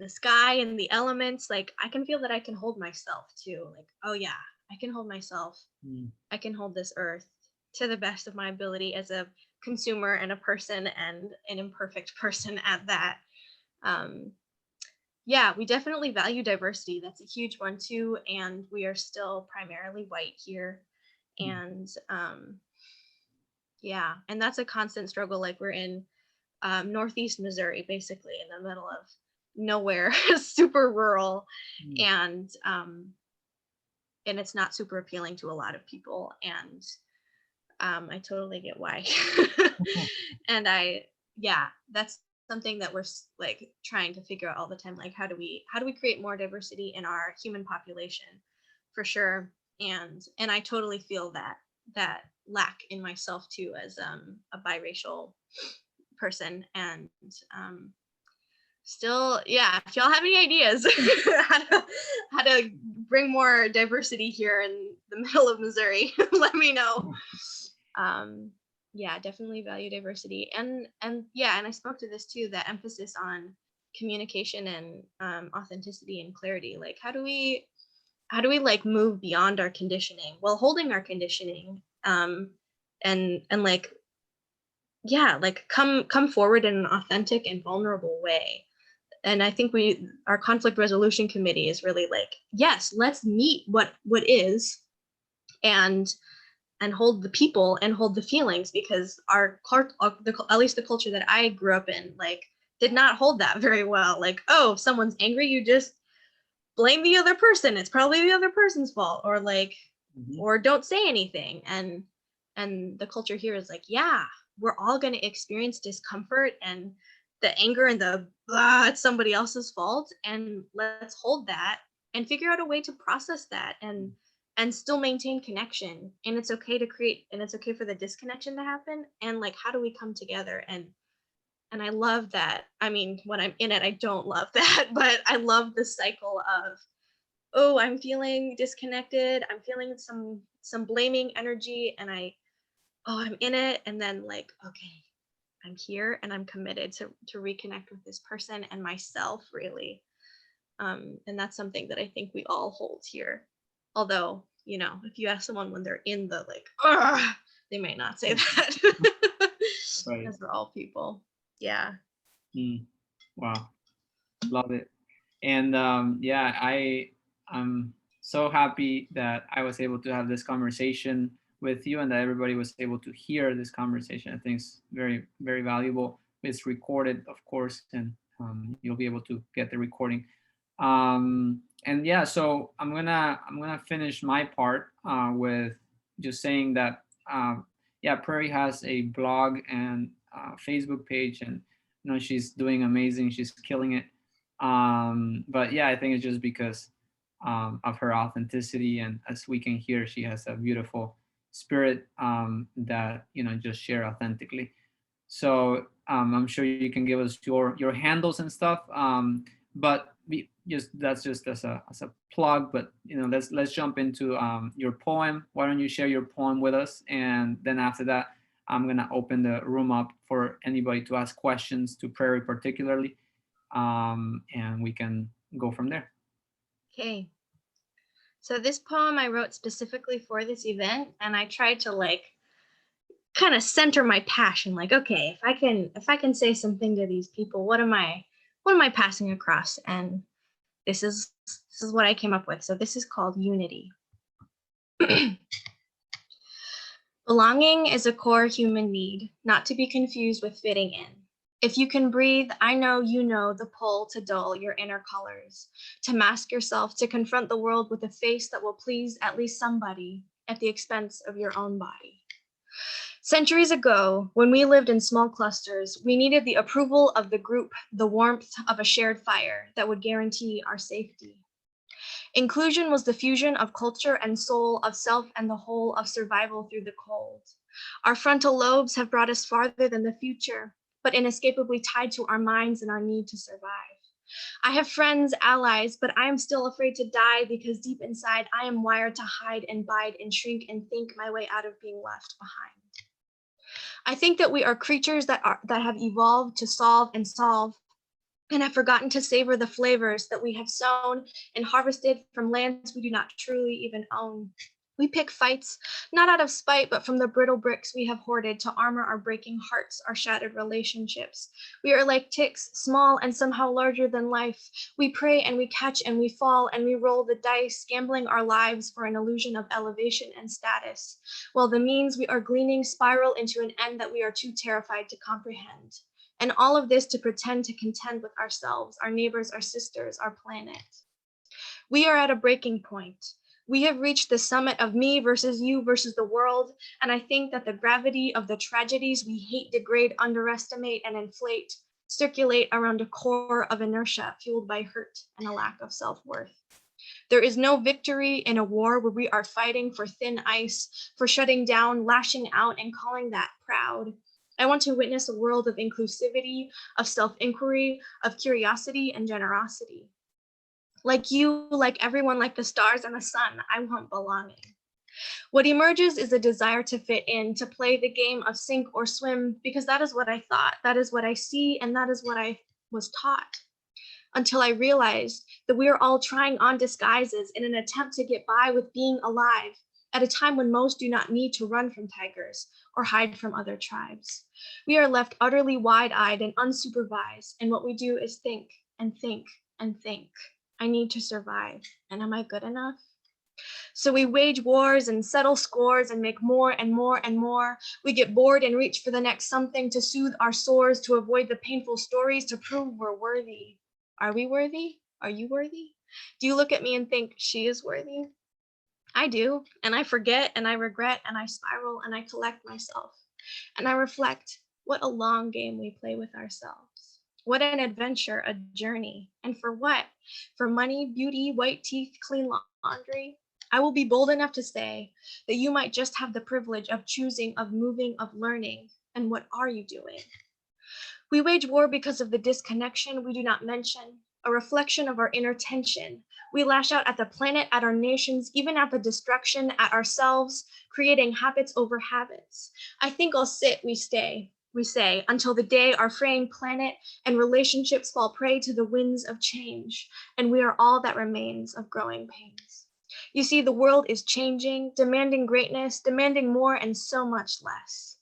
the sky and the elements, like I can feel that I can hold myself too. Like, oh yeah, I can hold myself. I can hold this earth to the best of my ability as a consumer and a person, and an imperfect person at that. Yeah, we definitely value diversity. That's a huge one too. And we are still primarily white here. And yeah, and that's a constant struggle. Like we're in Northeast Missouri, basically in the middle of nowhere, super rural, and it's not super appealing to a lot of people, and I totally get why. And that's something that we're like trying to figure out all the time. Like how do we create more diversity in our human population for sure. And I totally feel that lack in myself too, as a biracial person. And still, yeah, if y'all have any ideas how to bring more diversity here in the middle of Missouri, let me know. Yeah, definitely value diversity. And yeah, and I spoke to this too, that emphasis on communication and authenticity and clarity. Like, how do we like move beyond our conditioning while holding our conditioning, and like, yeah, like come forward in an authentic and vulnerable way. And I think our conflict resolution committee is really like, yes, let's meet what is, and hold the people and hold the feelings, because at least the culture that I grew up in, like, did not hold that very well. Like, oh, if someone's angry, you just blame the other person. It's probably the other person's fault, or like, or don't say anything. And the culture here is like, yeah, we're all going to experience discomfort and the anger and the it's somebody else's fault, and let's hold that and figure out a way to process that and still maintain connection. And it's okay to create, and it's okay for the disconnection to happen. And like, how do we come together? And I love that. I mean, when I'm in it, I don't love that, but I love the cycle of, oh, I'm feeling disconnected, I'm feeling some blaming energy, and I'm in it, and then like, okay, I'm here and I'm committed to reconnect with this person and myself, really. And that's something that I think we all hold here. Although, you know, if you ask someone when they're in the like, they may not say that. Right. Because we're all people. Yeah. Wow. Love it. And yeah, I'm so happy that I was able to have this conversation with you, and that everybody was able to hear this conversation. I think it's very, very valuable. It's recorded, of course, and you'll be able to get the recording. And yeah, so I'm gonna finish my part with just saying that yeah, Prairie has a blog and Facebook page, and you know, she's doing amazing. She's killing it. But yeah, I think it's just because of her authenticity, and as we can hear, she has a beautiful spirit that, you know, just share authentically. So I'm sure you can give us your handles and stuff, but that's just as a plug. But you know, let's jump into your poem. Why don't you share your poem with us, and then after that, I'm gonna open the room up for anybody to ask questions to Prairie particularly, and we can go from there. Okay. So this poem I wrote specifically for this event, and I tried to like kind of center my passion. Like, okay, if I can say something to these people, what am I passing across? And this is what I came up with. So this is called Unity. Belonging is a core human need, not to be confused with fitting in. If you can breathe, I know you know the pull to dull your inner colors, to mask yourself, to confront the world with a face that will please at least somebody at the expense of your own body. Centuries ago, when we lived in small clusters, we needed the approval of the group, the warmth of a shared fire that would guarantee our safety. Inclusion was the fusion of culture and soul, of self and the whole, of survival through the cold. Our frontal lobes have brought us farther than the future, but inescapably tied to our minds and our need to survive. I have friends, allies, but I am still afraid to die because deep inside I am wired to hide and bide and shrink and think my way out of being left behind. I think that we are creatures that have evolved to solve and solve, and have forgotten to savor the flavors that we have sown and harvested from lands we do not truly even own. We pick fights, not out of spite, but from the brittle bricks we have hoarded to armor our breaking hearts, our shattered relationships. We are like ticks, small and somehow larger than life. We pray and we catch and we fall and we roll the dice, gambling our lives for an illusion of elevation and status, while the means we are gleaning spiral into an end that we are too terrified to comprehend. And all of this to pretend to contend with ourselves, our neighbors, our sisters, our planet. We are at a breaking point. We have reached the summit of me versus you versus the world, and I think that the gravity of the tragedies we hate, degrade, underestimate, and inflate circulate around a core of inertia fueled by hurt and a lack of self-worth. There is no victory in a war where we are fighting for thin ice, for shutting down, lashing out, and calling that proud. I want to witness a world of inclusivity, of self-inquiry, of curiosity and generosity. Like you, like everyone, like the stars and the sun, I want belonging. What emerges is a desire to fit in, to play the game of sink or swim, because that is what I thought, that is what I see, and that is what I was taught. Until I realized that we are all trying on disguises in an attempt to get by with being alive at a time when most do not need to run from tigers or hide from other tribes. We are left utterly wide-eyed and unsupervised, and what we do is think and think and think. I need to survive, and am I good enough? So we wage wars and settle scores and make more and more and more. We get bored and reach for the next something to soothe our sores, to avoid the painful stories, to prove we're worthy. Are we worthy? Are you worthy? Do you look at me and think she is worthy? I do, and I forget and I regret and I spiral and I collect myself. And I reflect, what a long game we play with ourselves. What an adventure, a journey. And for what? For money, beauty, white teeth, clean laundry? I will be bold enough to say that you might just have the privilege of choosing, of moving, of learning. And what are you doing? We wage war because of the disconnection we do not mention, a reflection of our inner tension. We lash out at the planet, at our nations, even at the destruction, at ourselves, creating habits over habits. I think I'll sit, we stay, we say, until the day our fraying planet and relationships fall prey to the winds of change, and we are all that remains of growing pains. You see, the world is changing, demanding greatness, demanding more and so much less.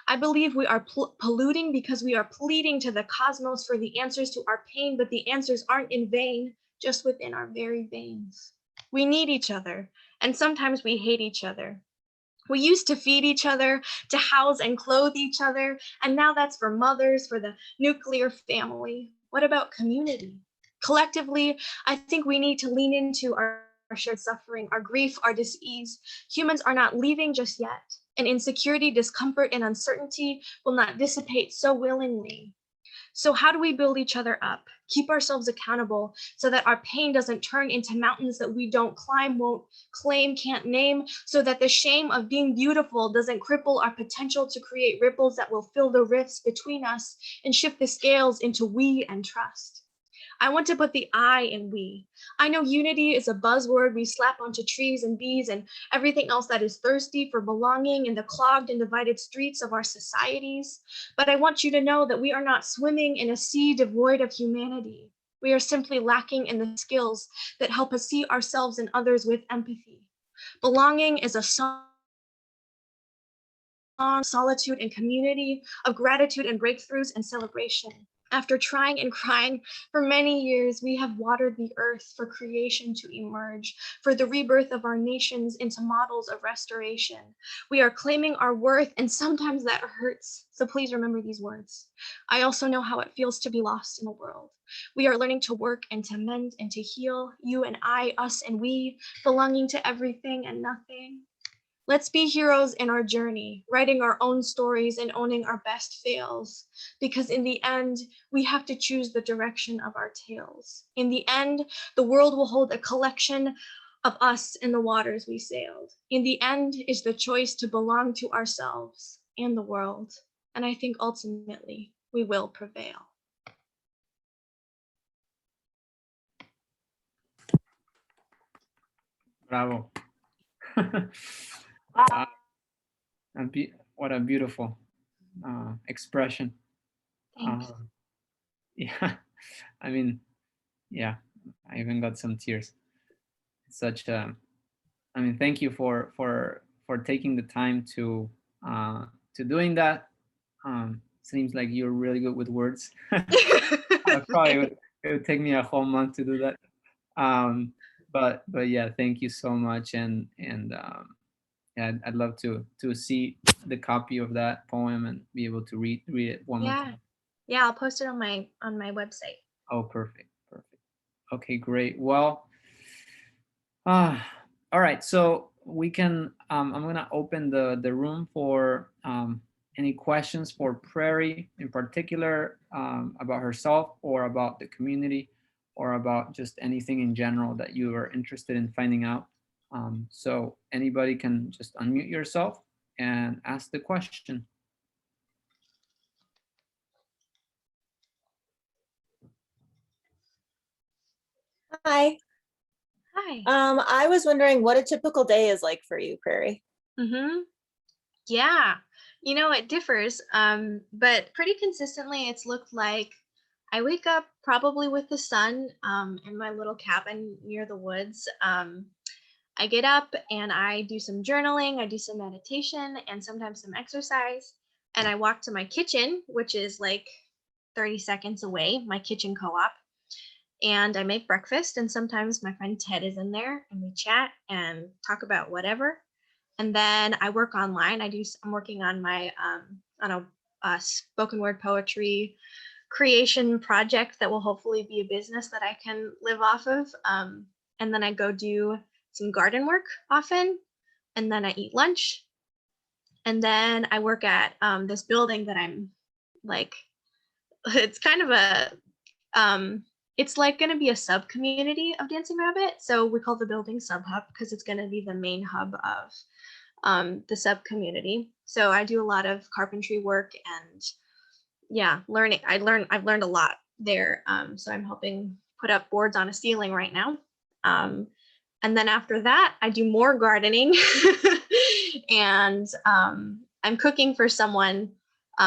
I believe we are polluting because we are pleading to the cosmos for the answers to our pain, but the answers aren't in vain, just within our very veins. We need each other, and sometimes we hate each other. We used to feed each other, to house and clothe each other, and now that's for mothers, for the nuclear family. What about community? Collectively, I think we need to lean into our shared suffering, our grief, our dis-ease. Humans are not leaving just yet, and insecurity, discomfort, and uncertainty will not dissipate so willingly. So how do we build each other up, keep ourselves accountable so that our pain doesn't turn into mountains that we don't climb, won't claim, can't name, so that the shame of being beautiful doesn't cripple our potential to create ripples that will fill the rifts between us and shift the scales into we and trust? I want to put the I in we. I know unity is a buzzword we slap onto trees and bees and everything else that is thirsty for belonging in the clogged and divided streets of our societies. But I want you to know that we are not swimming in a sea devoid of humanity. We are simply lacking in the skills that help us see ourselves and others with empathy. Belonging is a song of solitude and community, of gratitude and breakthroughs and celebration. After trying and crying for many years, we have watered the earth for creation to emerge, for the rebirth of our nations into models of restoration. We are claiming our worth, and sometimes that hurts. So please remember these words. I also know how it feels to be lost in the world. We are learning to work and to mend and to heal, you and I, us and we, belonging to everything and nothing. Let's be heroes in our journey, writing our own stories and owning our best fails. Because in the end, we have to choose the direction of our tales. In the end, the world will hold a collection of us in the waters we sailed. In the end is the choice to belong to ourselves and the world. And I think ultimately we will prevail. Bravo. What a beautiful expression. Thanks. Yeah, I mean, yeah, I even got some tears. It's such a, I mean, thank you for taking the time to doing that. Seems like you're really good with words. Probably it would take me a whole month to do that. But yeah, thank you so much, and yeah, I'd love to see the copy of that poem and be able to read it one more time. Yeah, I'll post it on my website. Oh, perfect. Okay, great. Well, all right. So we can. I'm gonna open the room for any questions for Prairie in particular, about herself or about the community. or about just anything in general that you are interested in finding out. So anybody can just unmute yourself and ask the question. Hi. Hi. I was wondering what a typical day is like for you, Prairie. Yeah, you know, it differs, but pretty consistently it's looked like I wake up probably with the sun in my little cabin near the woods. I get up and I do some journaling, I do some meditation, and sometimes some exercise. And I walk to my kitchen, which is like 30 seconds away, my kitchen co-op. And I make breakfast, and sometimes my friend Ted is in there and we chat and talk about whatever. And then I work online. I'm working on my on a spoken word poetry creation project that will hopefully be a business that I can live off of. And then I go do some garden work often, and then I eat lunch. And then I work at this building that I'm like, it's kind of a, it's like going to be a sub community of Dancing Rabbit. So we call the building Sub Hub because it's going to be the main hub of the sub community. So I do a lot of carpentry work and yeah, learning. I've learned a lot there. So I'm helping put up boards on a ceiling right now. And then after that, I do more gardening and I'm cooking for someone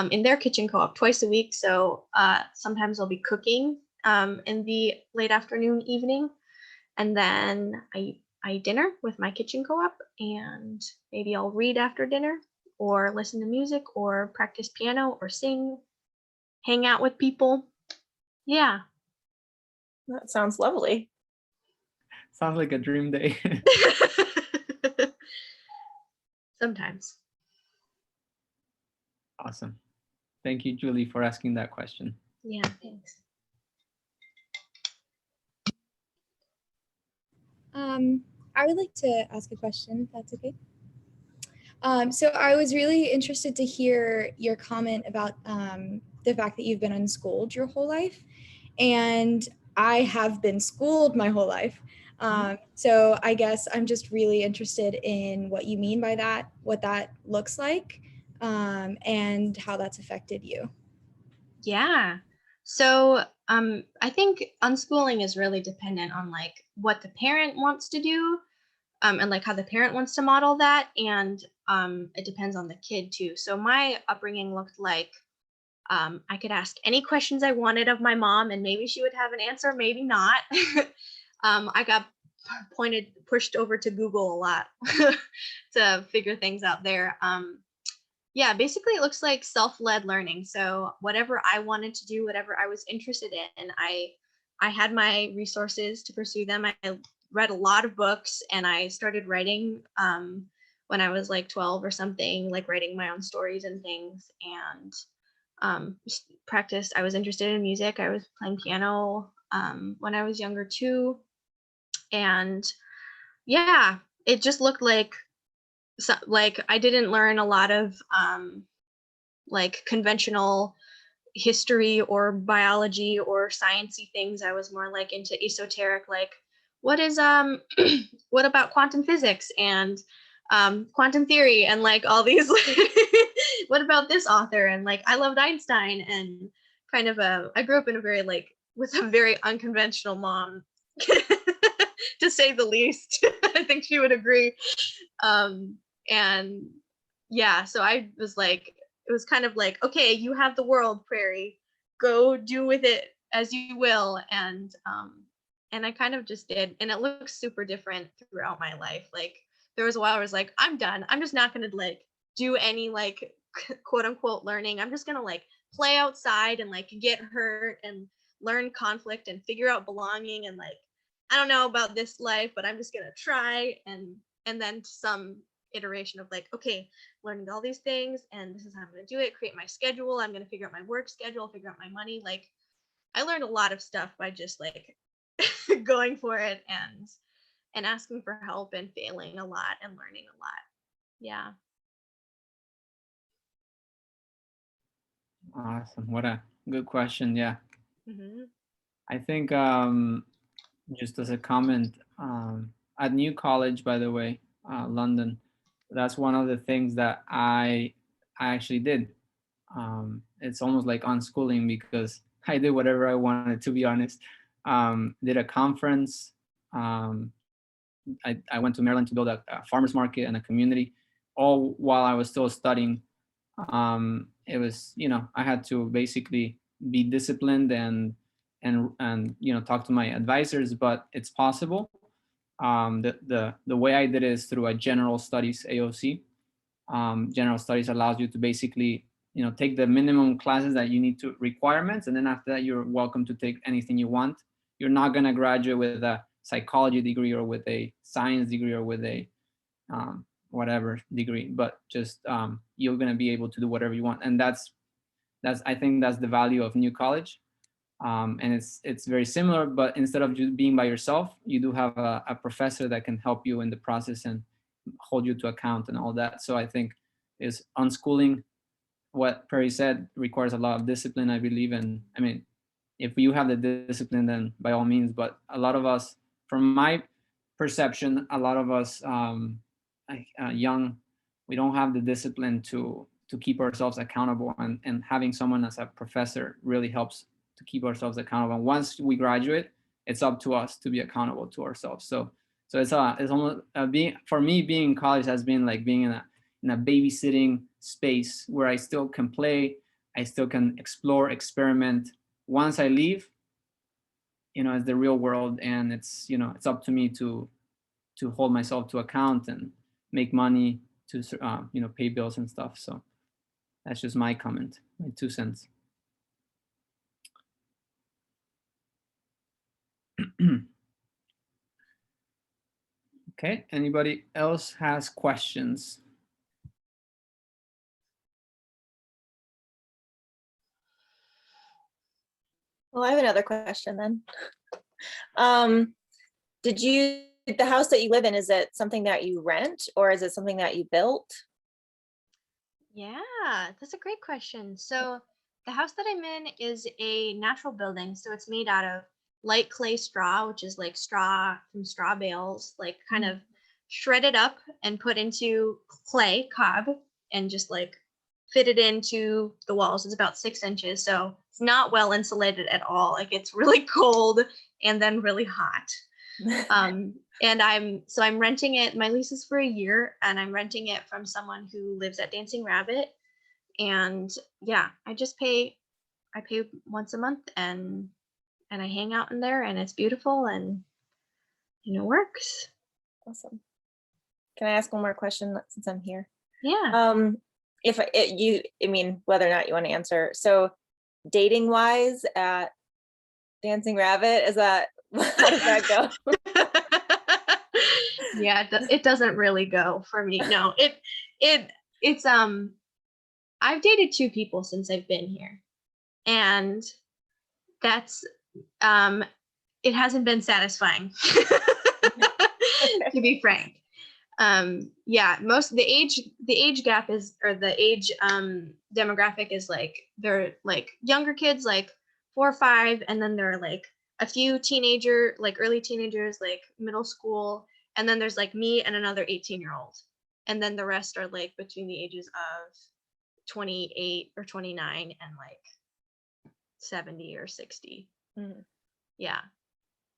in their kitchen co-op twice a week. So sometimes I'll be cooking in the late afternoon, evening. And then I eat dinner with my kitchen co-op, and maybe I'll read after dinner or listen to music or practice piano or sing, hang out with people. Yeah. That sounds lovely. Sounds like a dream day. Sometimes. Awesome. Thank you, Julie, for asking that question. Yeah, thanks. I would like to ask a question, if that's okay. So I was really interested to hear your comment about the fact that you've been unschooled your whole life. And I have been schooled my whole life. So I guess I'm just really interested in what you mean by that, what that looks like, and how that's affected you. Yeah. So I think unschooling is really dependent on like what the parent wants to do and like how the parent wants to model that. And it depends on the kid too. So my upbringing looked like I could ask any questions I wanted of my mom and maybe she would have an answer, maybe not. I got pushed over to Google a lot to figure things out there. Yeah, basically it looks like self-led learning. So whatever I wanted to do, whatever I was interested in, I had my resources to pursue them. I read a lot of books and I started writing when I was like 12 or something, like writing my own stories and things, and practiced. I was interested in music. I was playing piano when I was younger too. And yeah, it just looked like I didn't learn a lot of like conventional history or biology or sciencey things. I was more like into esoteric, like what is what about quantum physics and quantum theory and like all these what about this author, and like I loved Einstein, and kind of I grew up in a very like with a very unconventional mom to say the least. I think she would agree. And yeah, so I was like, it was kind of like, okay, you have the world, Prairie, go do with it as you will. And I kind of just did, and it looks super different throughout my life. Like there was a while where I was like, I'm done, I'm just not gonna like do any like quote unquote learning. I'm just gonna like play outside and like get hurt and learn conflict and figure out belonging, and like I don't know about this life, but I'm just gonna try. And then some iteration of like, okay, learning all these things, and this is how I'm gonna do it, create my schedule, I'm gonna figure out my work schedule, figure out my money. Like I learned a lot of stuff by just like going for it and asking for help and failing a lot and learning a lot. Yeah. Awesome. What a good question. Yeah. Mm-hmm. I think just as a comment, at New College, by the way, London, that's one of the things that I actually did. It's almost like unschooling because I did whatever I wanted, to be honest. Did a conference. I went to Maryland to build a farmer's market and a community, all while I was still studying. It was, I had to basically be disciplined and talk to my advisors, but it's possible. The way I did it is through a general studies AOC. General studies allows you to basically take the minimum classes that you need to requirements, and then after that you're welcome to take anything you want. You're not going to graduate with a psychology degree or with a science degree or with a whatever degree, but just you're going to be able to do whatever you want. And that's I think that's the value of New College. And it's very similar, but instead of just being by yourself, you do have a professor that can help you in the process and hold you to account and all that. So I think is unschooling, what Prairie said, requires a lot of discipline, I believe. And I mean, if you have the discipline, then by all means, but a lot of us, from my perception, a lot of us young, we don't have the discipline to keep ourselves accountable, and having someone as a professor really helps to keep ourselves accountable. And once we graduate, it's up to us to be accountable to ourselves. So it's almost for me, being in college has been like being in a babysitting space where I still can play, I still can explore, experiment. Once I leave, it's the real world, and it's up to me to hold myself to account and make money to pay bills and stuff. So that's just my comment, my 2 cents. Okay, anybody else has questions? Well, I have another question then. The house that you live in, is it something that you rent or is it something that you built? Yeah, that's a great question. So the house that I'm in is a natural building. So it's made out of light clay straw, which is like straw from straw bales, like kind of shredded up and put into clay cob and just like fitted into the walls. It's about 6 inches. So it's not well insulated at all. Like it's really cold and then really hot. And I'm renting it. My lease is for a year, and I'm renting it from someone who lives at Dancing Rabbit. And yeah, I pay once a month, and I hang out in there, and it's beautiful, and works. Awesome. Can I ask one more question since I'm here? Yeah. Whether or not you want to answer. So dating wise at Dancing Rabbit, how does that go? Yeah, it doesn't really go for me. No, it's I've dated 2 people since I've been here, and that's it hasn't been satisfying, to be frank. Yeah, most of the age gap is, or the age demographic is like, they're like younger kids, like 4 or 5, and then there are like a few early teenagers, like middle school, and then there's like me and another 18-year-old, and then the rest are like between the ages of 28 or 29 and like 70 or 60. Yeah,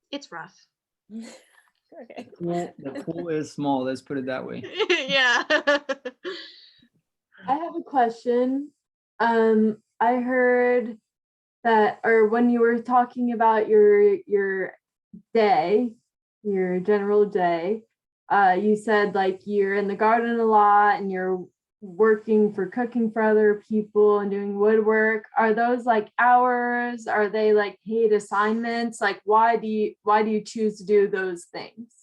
it's rough. Okay. The pool is small, let's put it that way. Yeah. I have a question. I heard that, or when you were talking about your day, your general day, you said like you're in the garden a lot and you're working for cooking for other people and doing woodwork. Are those like hours? Are they like paid assignments? Like why do you choose to do those things?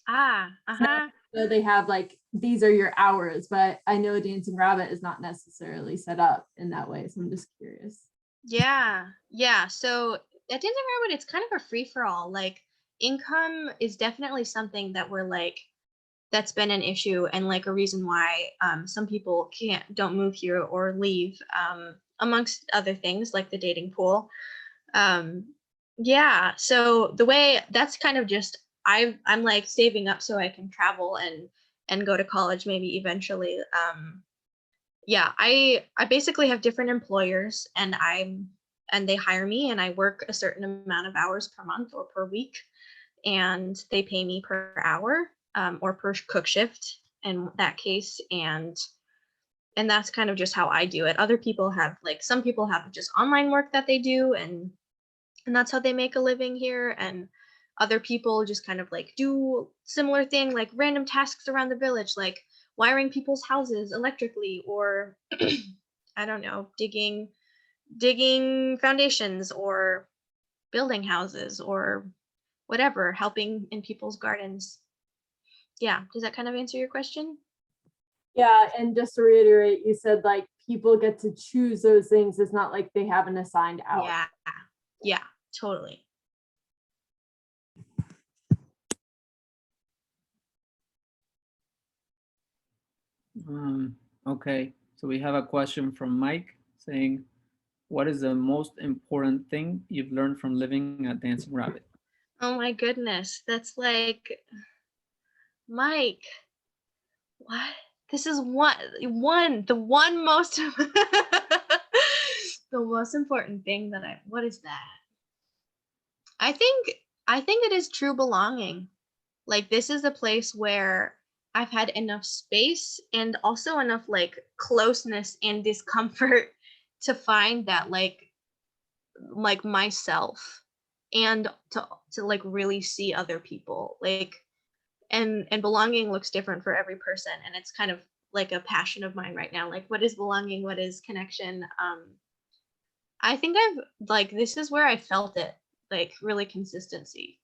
So they have like, these are your hours, but I know Dancing Rabbit is not necessarily set up in that way. So I'm just curious. Yeah. So at Dancing Rabbit, it's kind of a free for all. Like income is definitely something that that's been an issue, and like a reason why some people don't move here or leave, amongst other things like the dating pool. Yeah, so the way that's kind of just I'm like saving up so I can travel and go to college maybe eventually. Yeah, I basically have different employers and they hire me and I work a certain amount of hours per month or per week and they pay me per hour or per cook shift in that case and that's kind of just how I do it. Other people have like some people have just online work that they do and that's how they make a living here and other people just kind of like do similar thing like random tasks around the village like wiring people's houses electrically or I don't know digging foundations or building houses or whatever helping in people's gardens. Yeah, does that kind of answer your question? Yeah, and just to reiterate, you said like people get to choose those things. It's not like they have an assigned hour. Yeah, totally. Okay, so we have a question from Mike saying, what is the most important thing you've learned from living at Dancing Rabbit? Oh my goodness, that's like Mike. What? This is the one most the most important thing that what is that? I think it is true belonging. Like this is a place where I've had enough space and also enough like closeness and discomfort to find that like myself and to like really see other people like and belonging looks different for every person and it's kind of like a passion of mine right now like what is belonging, what is connection. I think I've like this is where I felt it like really consistently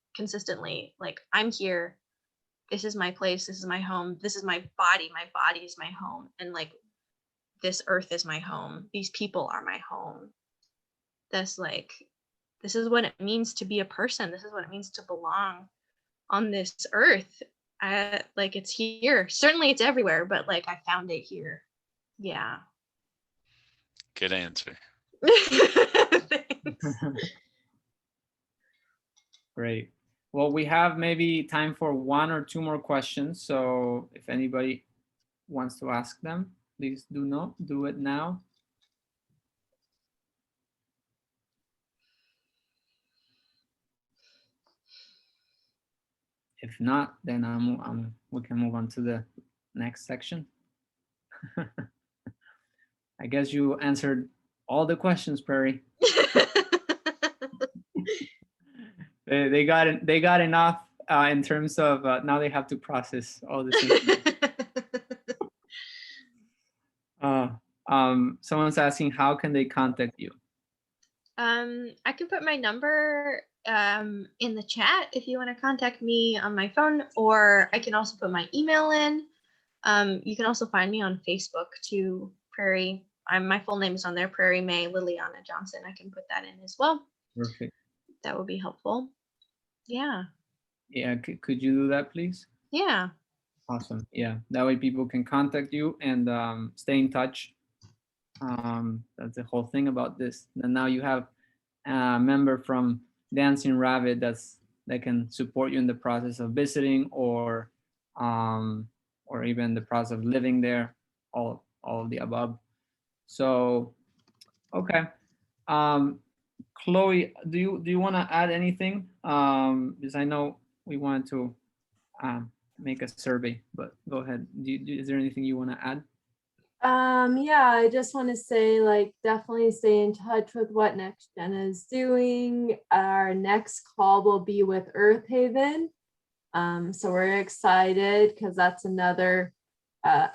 like I'm here, this is my place, this is my home, this is my body is my home and like this earth is my home, these people are my home. This is what it means to be a person, this is what it means to belong on this earth. Like it's here, certainly it's everywhere but like I found it here. Yeah. Good answer. Thanks. Great. Well, we have maybe time for one or two more questions. So if anybody wants to ask them, please do it now. If not, then we can move on to the next section. I guess you answered all the questions, Prairie. They got enough in terms of now they have to process all this information. Someone's asking, how can they contact you? I can put my number in the chat if you want to contact me on my phone, or I can also put my email in. You can also find me on Facebook too, Prairie. My full name is on there, Prairie May Liliana Johnson. I can put that in as well. Perfect. That would be helpful. Yeah. Yeah, could you do that, please? Yeah. Awesome. Yeah, that way people can contact you and stay in touch. That's the whole thing about this. And now you have a member from Dancing Rabbit that can support you in the process of visiting or even the process of living there, all of the above. So, okay. Chloe, do you want to add anything? Because I know we wanted to make a survey, but go ahead. Is there anything you want to add? Yeah, I just want to say like definitely stay in touch with what NextGENNA is doing. Our next call will be with Earth Haven. So we're excited because that's another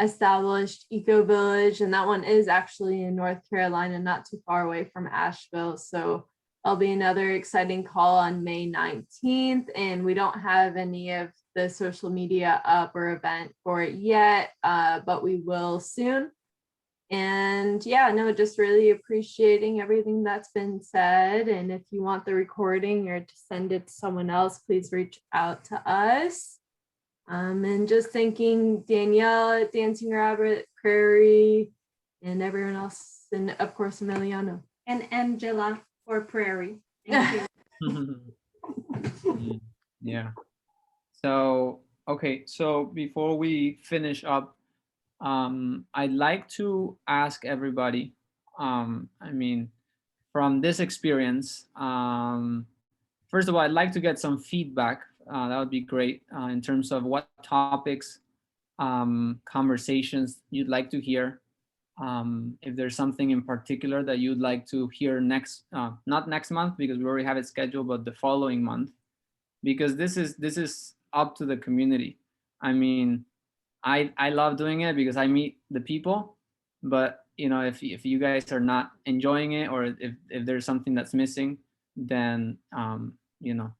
established eco-village, and that one is actually in North Carolina, not too far away from Asheville. So there'll be another exciting call on May 19th, and we don't have any of the social media up or event for it yet, but we will soon. And yeah, no, just really appreciating everything that's been said. And if you want the recording or to send it to someone else, please reach out to us. And just thanking Danielle at Dancing Rabbit, Prairie, and everyone else, and of course Emiliano. And Angela for Prairie. Thank you. Yeah. So, okay. So before we finish up, I'd like to ask everybody, I mean, from this experience, first of all, I'd like to get some feedback. That would be great in terms of what topics, conversations you'd like to hear. If there's something in particular that you'd like to hear next, not next month because we already have it scheduled, but the following month, because this is up to the community. I mean, I love doing it because I meet the people, but you know, if you guys are not enjoying it, or if there's something that's missing, then you know,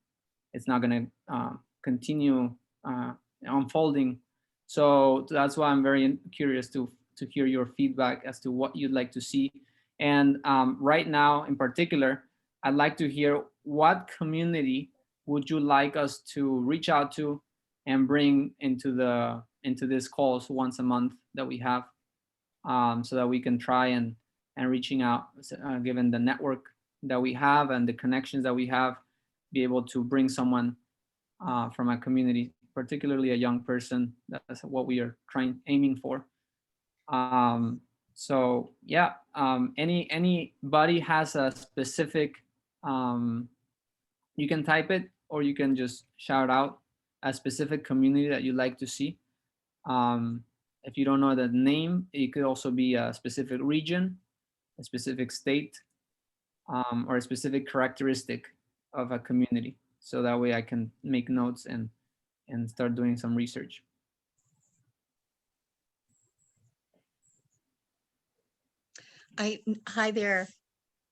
it's not gonna continue unfolding. So that's why I'm very curious to hear your feedback as to what you'd like to see. And right now, in particular, I'd like to hear what community would you like us to reach out to and bring into this calls once a month that we have, so that we can try and reaching out, given the network that we have and the connections that we have, be able to bring someone from a community, particularly a young person. That's what we are aiming for. So yeah, anybody has a specific, you can type it or you can just shout out a specific community that you'd like to see. If you don't know the name, it could also be a specific region, a specific state, or a specific characteristic of a community. So that way I can make notes and start doing some research. Hi there.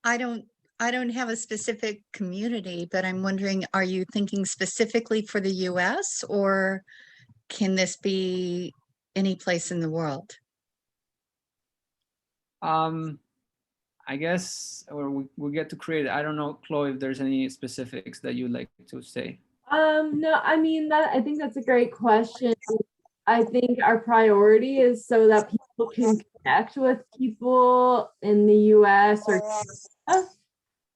I don't have a specific community, but I'm wondering, are you thinking specifically for the US, or can this be any place in the world? I guess, or we'll get to create it. I don't know, Chloe, if there's any specifics that you'd like to say. No, I mean, I think that's a great question. I think our priority is so that people can connect with people in the US or,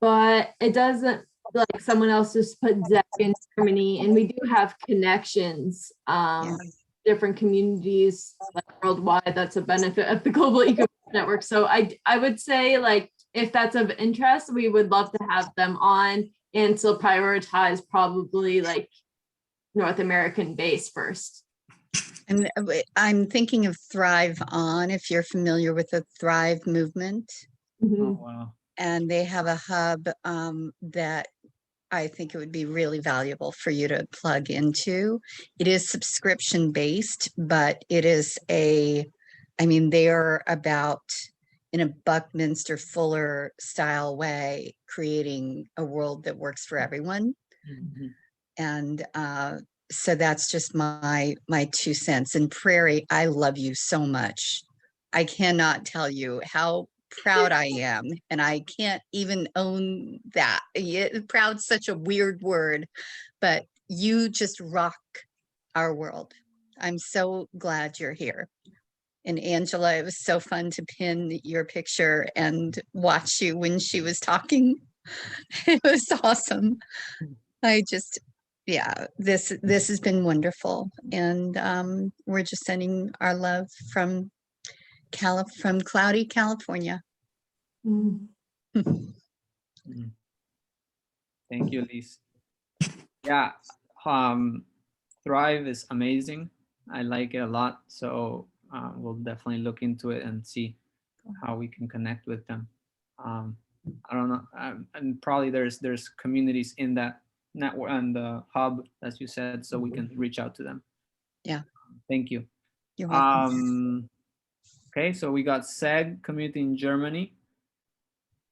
but it doesn't, like someone else just put Zach in Germany, and we do have connections, different communities like worldwide. That's a benefit of the Global Ecovillage Network. So I would say, like, if that's of interest, we would love to have them on, and still prioritize probably like North American base first. And I'm thinking of Thrive On, if you're familiar with the Thrive movement. Oh, wow. And they have a hub that I think it would be really valuable for you to plug into. It is subscription based, but it is I mean, they're about, in a Buckminster Fuller style way, creating a world that works for everyone. Mm-hmm. And so that's just my 2 cents. And Prairie, I love you so much. I cannot tell you how proud I am, and I can't even own that. Proud's such a weird word, but you just rock our world. I'm so glad you're here. And Angela, it was so fun to pin your picture and watch you when she was talking. It was awesome. Yeah, this has been wonderful. And we're just sending our love from cloudy California. Thank you, Elise. Yeah, Thrive is amazing. I like it a lot. So we'll definitely look into it and see how we can connect with them. I don't know, and probably there's communities in that network and the hub, as you said, so we can reach out to them. Yeah. Thank you. You're welcome. Okay, so we got SEG community in Germany.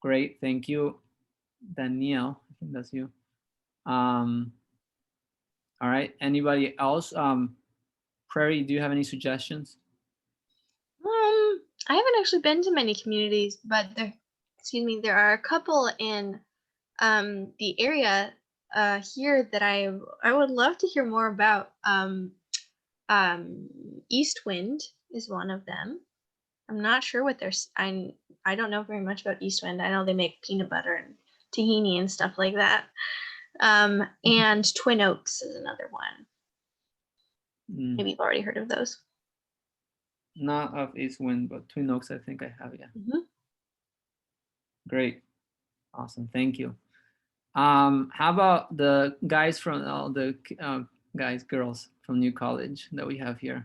Great, thank you, Danielle. I think that's you. All right, anybody else? Prairie, do you have any suggestions? I haven't actually been to many communities, but there are a couple in the area here that I would love to hear more about. East Wind is one of them. I'm not sure what I don't know very much about East Wind. I know they make peanut butter and tahini and stuff like that. And Twin Oaks is another one. Mm, Maybe you've already heard of those. not of East Wind, but Twin Oaks, I think I have, yeah. Mhm. Great. Awesome. Thank you. How about the guys from the guys, girls from New College that we have here?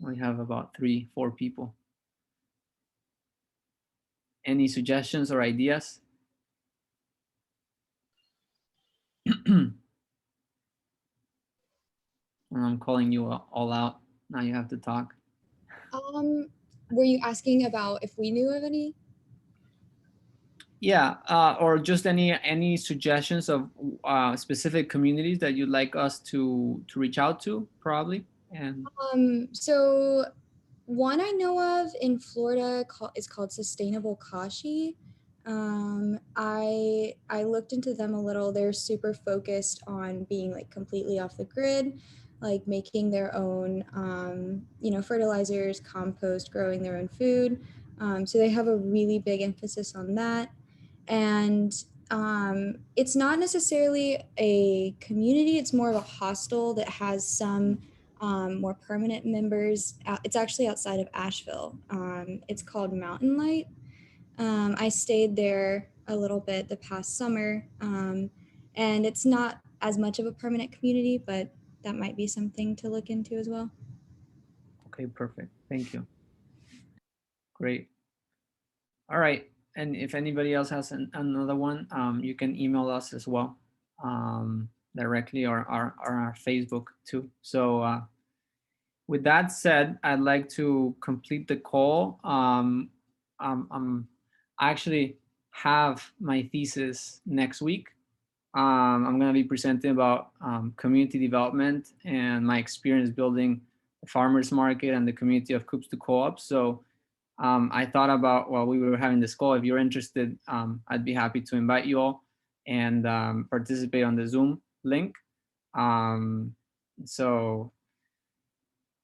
We have about 3-4 people. Any suggestions or ideas? I'm calling you all out. Now you have to talk. Were you asking about if we knew of any? Yeah, or just any suggestions of specific communities that you'd like us to reach out to, probably. And So one I know of in Florida is called Sustainable Kashi. I looked into them a little. They're super focused on being like completely off the grid, like making their own, fertilizers, compost, growing their own food. So they have a really big emphasis on that. And it's not necessarily a community, it's more of a hostel that has some more permanent members. It's actually outside of Asheville. It's called Mountain Light. I stayed there a little bit the past summer, and it's not as much of a permanent community, but that might be something to look into as well. okay, perfect. Thank you. Great. All right. And if anybody else has another one, you can email us as well, directly, or our Facebook too. So with that said, I'd like to complete the call. I actually have my thesis next week. I'm going to be presenting about community development and my experience building the farmers market and the community of Coops to Co-op. So I thought about, while we were having this call, if you're interested, I'd be happy to invite you all and participate on the Zoom link. So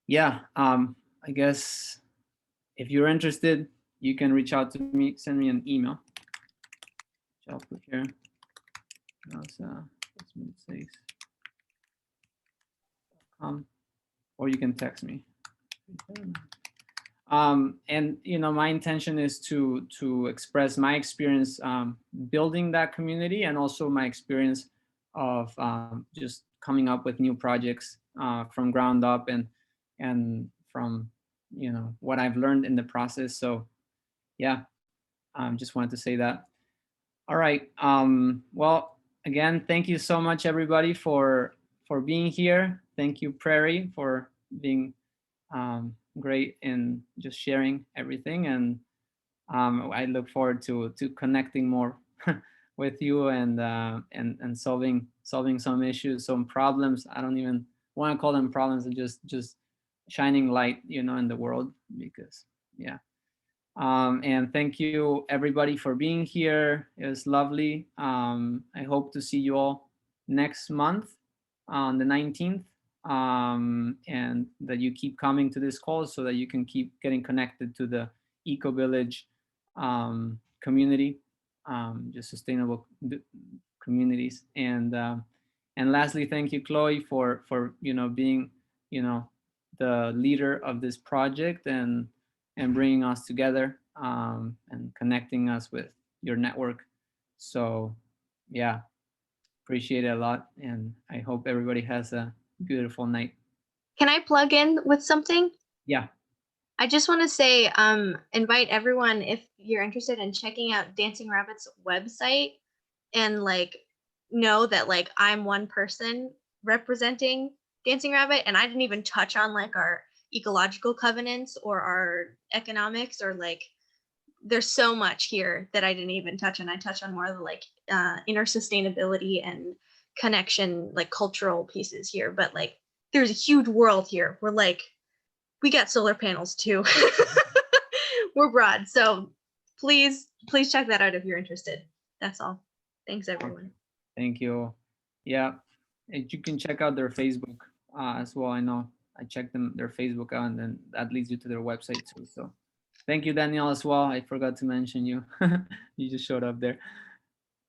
yeah, I guess if you're interested, you can reach out to me, send me an email. Which I'll put here. Or you can text me. And my intention is to express my experience building that community, and also my experience of just coming up with new projects from ground up, and from what I've learned in the process. So yeah, just wanted to say that. All right. Well, again, thank you so much, everybody, for being here. Thank you, Prairie, for being great in just sharing everything. And I look forward to connecting more with you, and solving some issues, some problems. I don't even want to call them problems, just shining light, in the world, because yeah. And thank you, everybody, for being here. It was lovely. I hope to see you all next month on the 19th, and that you keep coming to this call so that you can keep getting connected to the Ecovillage community, just sustainable communities. And lastly, thank you, Chloe, for being the leader of this project, and bringing us together, and connecting us with your network. So yeah, appreciate it a lot, and I hope everybody has a beautiful night. Can I plug in with something? Yeah. I just want to say, invite everyone, if you're interested in checking out Dancing Rabbit's website, and know that I'm one person representing Dancing Rabbit, and I didn't even touch on our ecological covenants or our economics, or there's so much here that I didn't even touch on. I touched on more of the inner sustainability and connection, cultural pieces here, but there's a huge world here. We got solar panels too. We're broad. So please check that out if you're interested. That's all. Thanks, everyone. Thank you. Yeah, and you can check out their Facebook as well. I know I checked their Facebook out, and then that leads you to their website too. So thank you, Danielle, as well. I forgot to mention you. You just showed up there.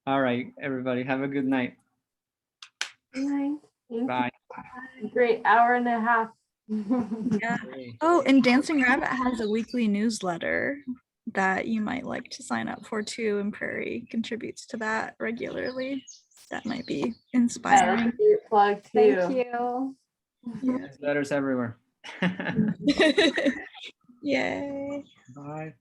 All right, everybody, have a good night. Good night. Thank Bye. you. Great hour and a half. Yeah. Oh, and Dancing Rabbit has a weekly newsletter that you might like to sign up for too, and Prairie contributes to that regularly. That might be Yeah, inspiring. that's a great plug too. Thank you. There's letters everywhere. Yay. Bye.